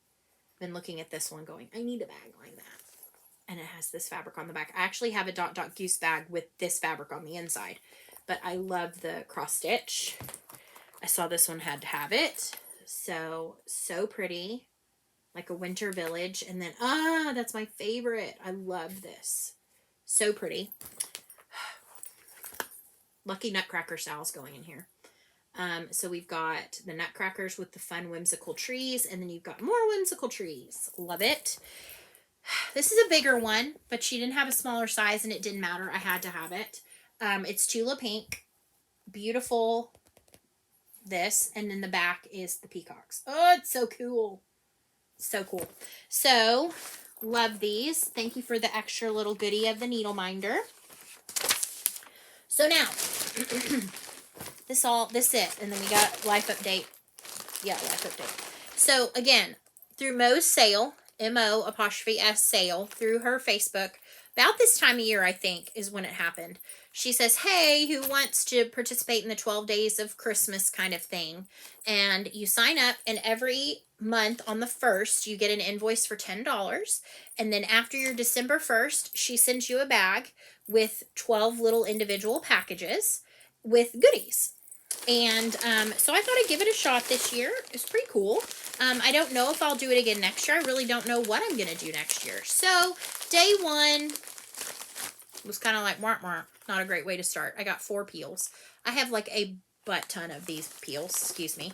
Been looking at this one going, I need a bag like that. And it has this fabric on the back. I actually have a Dot Dot Goose bag with this fabric on the inside. But I love the cross stitch. I saw this one had to have it. So pretty. Like a winter village. And then, that's my favorite. I love this. So pretty. Lucky Nutcracker styles going in here. So we've got the nutcrackers with the fun whimsical trees. And then you've got more whimsical trees. Love it. This is a bigger one, but she didn't have a smaller size and it didn't matter. I had to have it. It's Tula Pink. Beautiful. This. And then the back is the peacocks. Oh, it's so cool. So cool. So, love these. Thank you for the extra little goodie of the needle minder. So now, this it. And then we got life update. Yeah, life update. So again, through Mo's sale, MO''S sale, through her Facebook, about this time of year, I think, is when it happened. She says, hey, who wants to participate in the 12 days of Christmas kind of thing? And you sign up, and every month on the 1st, you get an invoice for $10. And then after your December 1st, she sends you a bag with 12 little individual packages with goodies. And so I thought I'd give it a shot this year. It's pretty cool. I don't know if I'll do it again next year. I really don't know what I'm going to do next year. So day one was kind of like, wah, wah. Not a great way to start. I got 4 peels. I have like a butt ton of these peels, excuse me.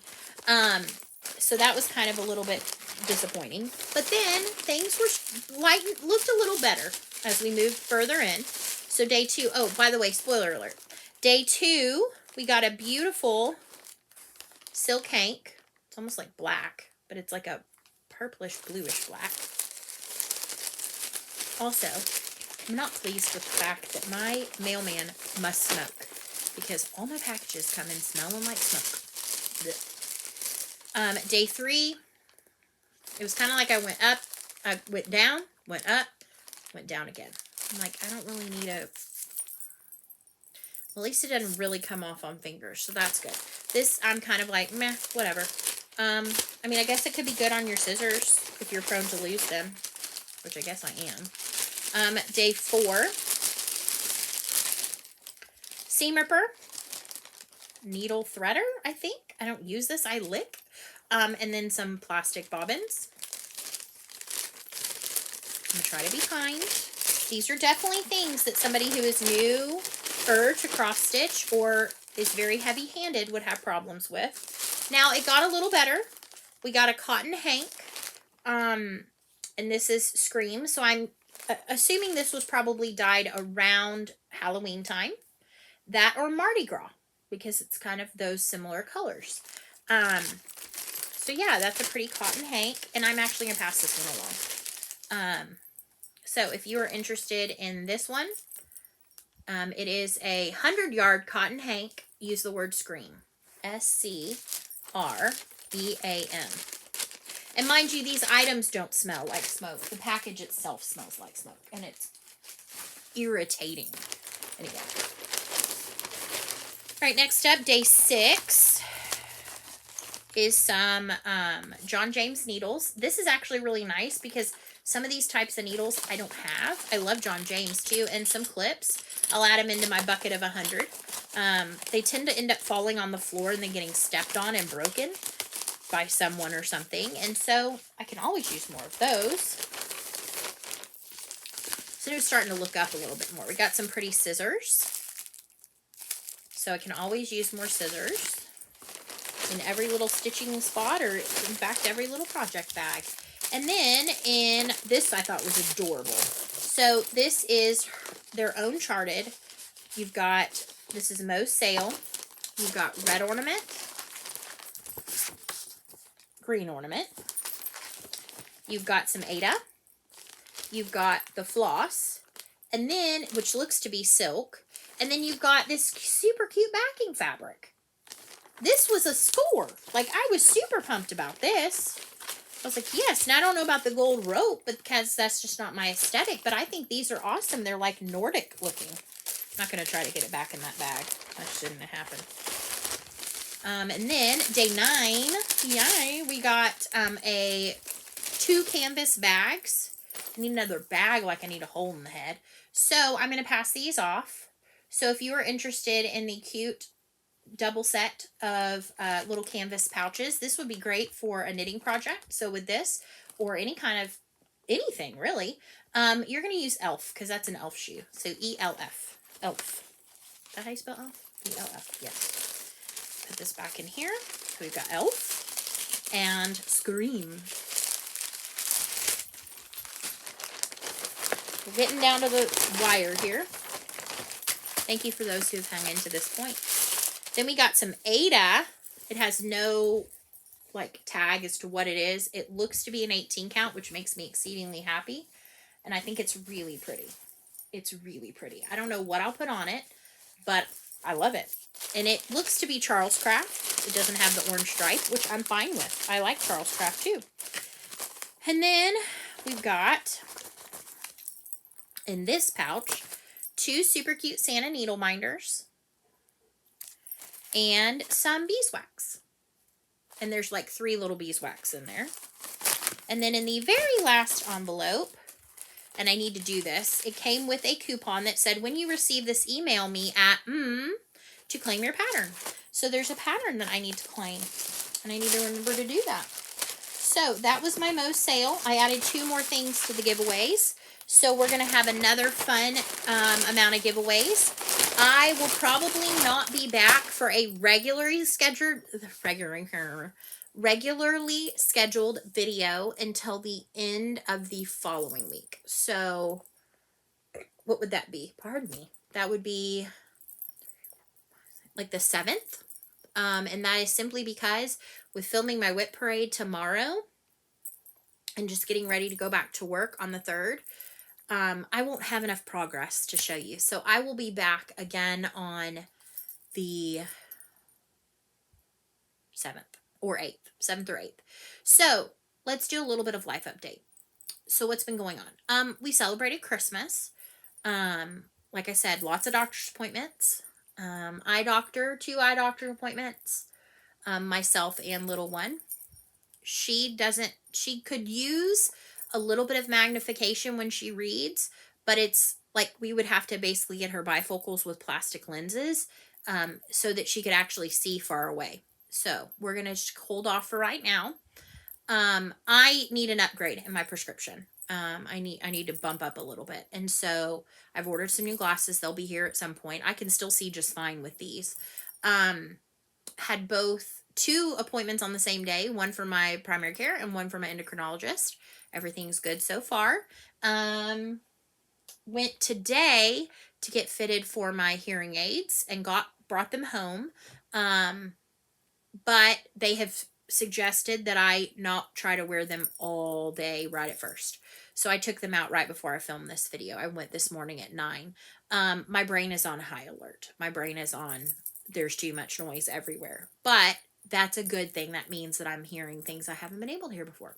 So that was kind of a little bit disappointing. But then things were looked a little better as we moved further in. So day 2, oh, by the way, spoiler alert. Day 2, we got a beautiful silk hank. It's almost like black, but it's like a purplish, bluish black. Also, I'm not pleased with the fact that my mailman must smoke because all my packages come in smelling like smoke. Day 3, it was kind of like I went up, I went down, went up, went down again. I'm like, I don't really need a... Well, at least it doesn't really come off on fingers, so that's good. This, I'm kind of like, meh, whatever. I mean, I guess it could be good on your scissors if you're prone to lose them, which I guess I am. Day 4, seam ripper, needle threader, I think. I don't use this, I lick. And then some plastic bobbins. I'm going to try to be kind. These are definitely things that somebody who is new to cross stitch or is very heavy-handed would have problems with. Now, it got a little better. We got a cotton hank. And this is Scream. So I'm assuming this was probably dyed around Halloween time. That or Mardi Gras, because it's kind of those similar colors. So yeah, that's a pretty cotton hank, and I'm actually going to pass this one along. So if you are interested in this one, it is a 100-yard cotton hank. Use the word Scream. S-C-R-E-A-M. And mind you, these items don't smell like smoke. The package itself smells like smoke, and it's irritating. Anyway. All right, next up, day 6 is some John James needles. This is actually really nice because some of these types of needles I don't have. I love John James too, and some clips. I'll add them into my bucket of 100. They tend to end up falling on the floor and then getting stepped on and broken by someone or something. And so I can always use more of those. So it's starting to look up a little bit more. We got some pretty scissors. So I can always use more scissors in every little stitching spot, or in fact every little project bag. And then in this, I thought was adorable. So this is their own charted. You've got, this is Mo's Sale. You've got red ornament, green ornament. You've got some Ada. You've got the floss, and then, which looks to be silk. And then you've got this super cute backing fabric. This was a score. Like, I was super pumped about this. I was like, yes. And I don't know about the gold rope because that's just not my aesthetic, but I think these are awesome. They're like Nordic looking. I'm not going to try to get it back in that bag. That shouldn't have happened. And then day 9, yay, we got two canvas bags. I need another bag, like I need a hole in the head. So I'm going to pass these off. So if you are interested in the cute double set of little canvas pouches, this would be great for a knitting project. So with this, or any kind of anything really, you're going to use elf, because that's an elf shoe. So E-L-F, elf. Is that how you spell elf? E-L-F, yes. Put this back in here. So we've got elf and scream. We're getting down to the wire here. Thank you for those who have hung in to this point. Then we got some Ada. It has no like tag as to what it is. It looks to be an 18 count, which makes me exceedingly happy. And I think it's really pretty. It's really pretty. I don't know what I'll put on it, but I love it. And it looks to be Charles Craft. It doesn't have the orange stripe, which I'm fine with. I like Charles Craft too. And then we've got, in this pouch, 2 super cute Santa needle minders and some beeswax. And there's like 3 little beeswax in there. And then in the very last envelope, and I need to do this, it came with a coupon that said, when you receive this, email me at to claim your pattern. So there's a pattern that I need to claim, and I need to remember to do that. So that was my Mo's Sale. I added 2 more things to the giveaways. So we're going to have another fun amount of giveaways. I will probably not be back for a regularly scheduled video until the end of the following week. So what would that be? Pardon me. That would be like the 7th. And that is simply because with filming my whip parade tomorrow and just getting ready to go back to work on the 3rd, I won't have enough progress to show you. So I will be back again on the 7th or 8th. 7th or 8th. So let's do a little bit of life update. So what's been going on? We celebrated Christmas. Like I said, lots of doctor's appointments. 2 eye doctor appointments. Myself and little one. She could use a little bit of magnification when she reads, but it's like we would have to basically get her bifocals with plastic lenses so that she could actually see far away. So we're going to just hold off for right now. I need an upgrade in my prescription. I need to bump up a little bit. And so I've ordered some new glasses. They'll be here at some point. I can still see just fine with these. Had both 2 appointments on the same day, one for my primary care and one for my endocrinologist. Everything's good so far. Went today to get fitted for my hearing aids and brought them home. But they have suggested that I not try to wear them all day right at first. So I took them out right before I filmed this video. I went this morning at 9. My brain is on high alert. My brain is on, there's too much noise everywhere. But that's a good thing. That means that I'm hearing things I haven't been able to hear before.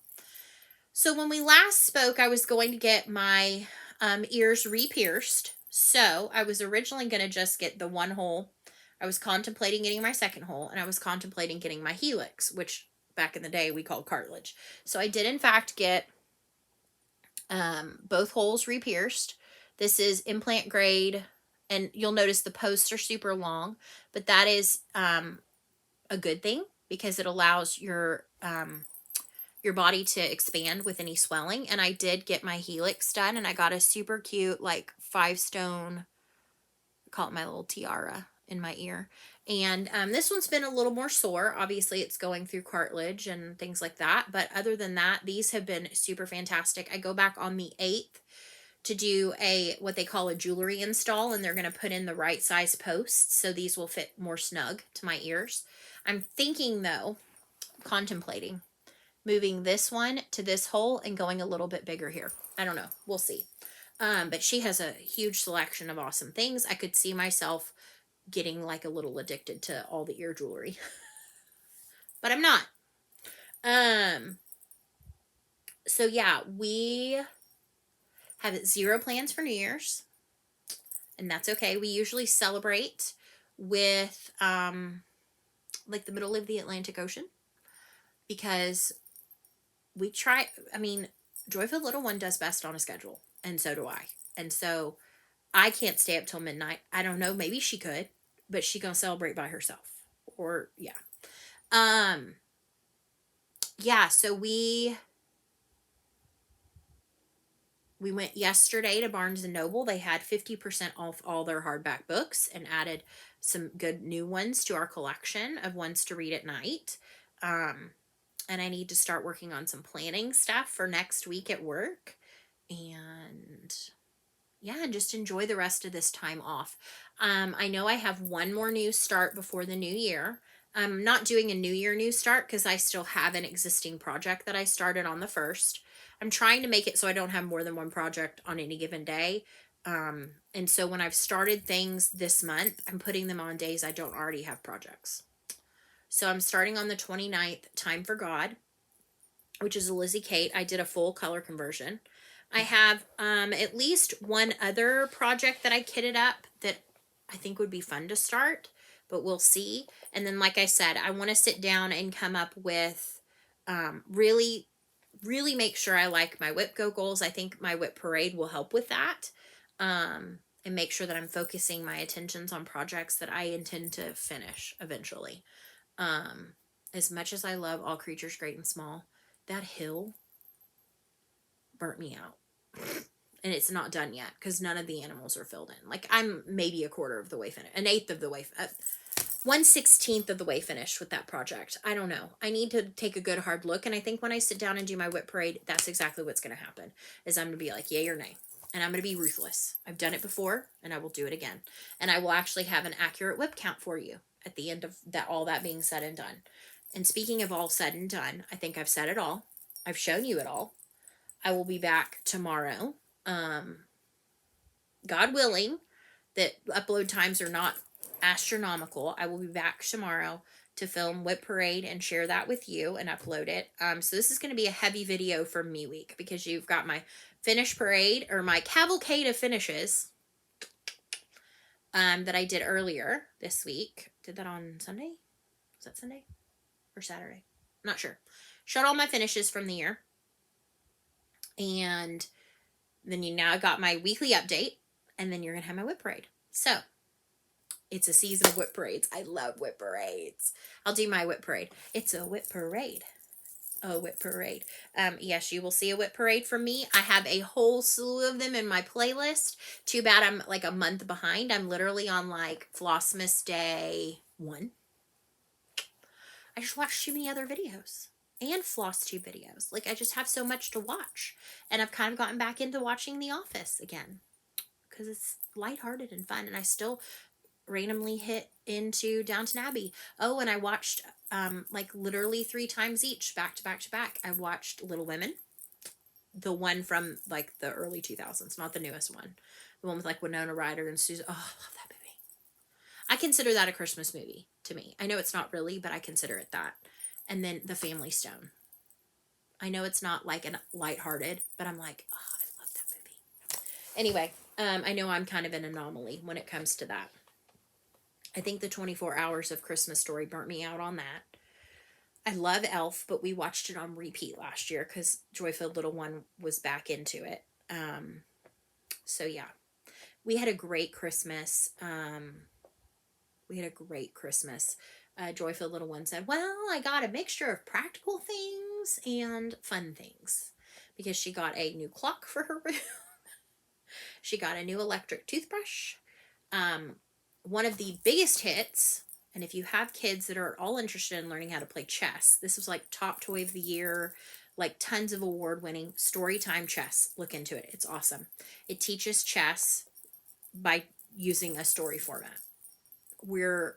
So when we last spoke, I was going to get my ears re-pierced. So I was originally going to just get the 1 hole. I was contemplating getting my 2nd hole, and I was contemplating getting my helix, which back in the day we called cartilage. So I did in fact get both holes re-pierced. This is implant grade and you'll notice the posts are super long, but that is a good thing because it allows your body to expand with any swelling. And I did get my helix done, and I got a super cute, like 5-stone, I call it my little tiara in my ear. And this one's been a little more sore. Obviously, it's going through cartilage and things like that. But other than that, these have been super fantastic. I go back on the 8th to do what they call a jewelry install, and they're going to put in the right size posts, so these will fit more snug to my ears. I'm thinking, though, contemplating moving this one to this hole and going a little bit bigger here. I don't know. We'll see. But she has a huge selection of awesome things. I could see myself getting like a little addicted to all the ear jewelry. But I'm not. So yeah, we have 0 plans for New Year's. And that's okay. We usually celebrate with like the middle of the Atlantic Ocean, because we try, I mean, Joyful Little One does best on a schedule, and so do I. And so I can't stay up till midnight. I don't know, maybe she could, but she gonna celebrate by herself. Or yeah. Yeah, so we went yesterday to Barnes & Noble. They had 50% off all their hardback books and added some good new ones to our collection of ones to read at night. And I need to start working on some planning stuff for next week at work. And yeah, and just enjoy the rest of this time off. I know I have one more new start before the new year. I'm not doing a new year new start because I still have an existing project that I started on the 1st. I'm trying to make it so I don't have more than one project on any given day. And so when I've started things this month, I'm putting them on days I don't already have projects. So I'm starting on the 29th, Time for God, which is a Lizzie Kate. I did a full color conversion. I have at least one other project that I kitted up that I think would be fun to start, but we'll see. And then, like I said, I want to sit down and come up with really make sure I like my whip go goals. I think my whip parade will help with that. And make sure that I'm focusing my attentions on projects that I intend to finish eventually. As much as I love All Creatures Great and Small, that hill burnt me out. And it's not done yet because none of the animals are filled in. Like, I'm maybe a quarter of the way finished, an eighth of the way, 1/16 of the way finished with that project. I don't know. I need to take a good hard look. And I think when I sit down and do my whip parade, that's exactly what's going to happen. Is I'm going to be like, yay or nay. And I'm going to be ruthless. I've done it before, and I will do it again. And I will actually have an accurate whip count for you at the end of that, all that being said and done. And speaking of all said and done, I think I've said it all. I've shown you it all. I will be back tomorrow. God willing, that upload times are not astronomical. I will be back tomorrow to film Whip Parade and share that with you and upload it. So this is going to be a heavy video for me week, because you've got my finish parade, or my cavalcade of finishes, that I did earlier this week. Did that on Sunday? Was that Sunday or Saturday? Not sure. Showed all my finishes from the year. And then you now got my weekly update, and then you're going to have my whip parade. So it's a season of whip parades. I love whip parades. I'll do my whip parade. It's a whip parade. A whip parade. Yes, you will see a whip parade from me. I have a whole slew of them in my playlist. Too bad I'm like a month behind. I'm literally on like Flossmas Day 1. I just watched too many other videos. And Flosstube videos. Like, I just have so much to watch. And I've kind of gotten back into watching The Office again, because it's lighthearted and fun. And I still randomly hit into Downton Abbey. Oh, and I watched like literally 3 times each, back to back to back. I watched Little Women, the one from like the early 2000s, not the newest one. The one with like Winona Ryder and Susan. Oh, I love that movie. I consider that a Christmas movie to me. I know it's not really, but I consider it that. And then The Family Stone. I know it's not like a lighthearted, but I'm like, oh, I love that movie. Anyway, I know I'm kind of an anomaly when it comes to that. I think the 24 Hours of Christmas Story burnt me out on that. I love Elf, but we watched it on repeat last year because Joyful Little One was back into it. So yeah. we had a great Christmas. We had a great Christmas. Joyful Little One said, well, I got a mixture of practical things and fun things because she got a new clock for her room. She got a new electric toothbrush. One of the biggest hits, and if you have kids that are at all interested in learning how to play chess, this was like top toy of the year, like tons of award-winning Storytime Chess. Look into it. It's awesome. It teaches chess by using a story format. We've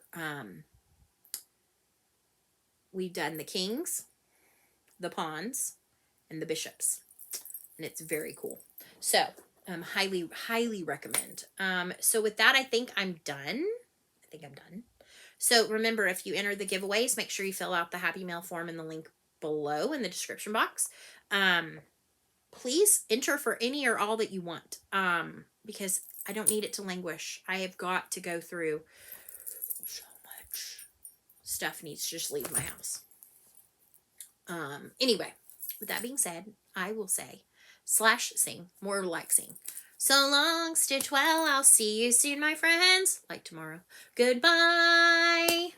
done the kings, the pawns, and the bishops, and it's very cool. So highly recommend. So with that, I think I'm done. So remember, if you enter the giveaways, make sure you fill out the Happy Mail form in the link below in the description box. Please enter for any or all that you want, because I don't need it to languish. I have got to go through so much stuff needs to just leave my house. Anyway, with that being said, I will say /sing, more like sing. So long, stitch well, I'll see you soon, my friends. Like tomorrow. Goodbye.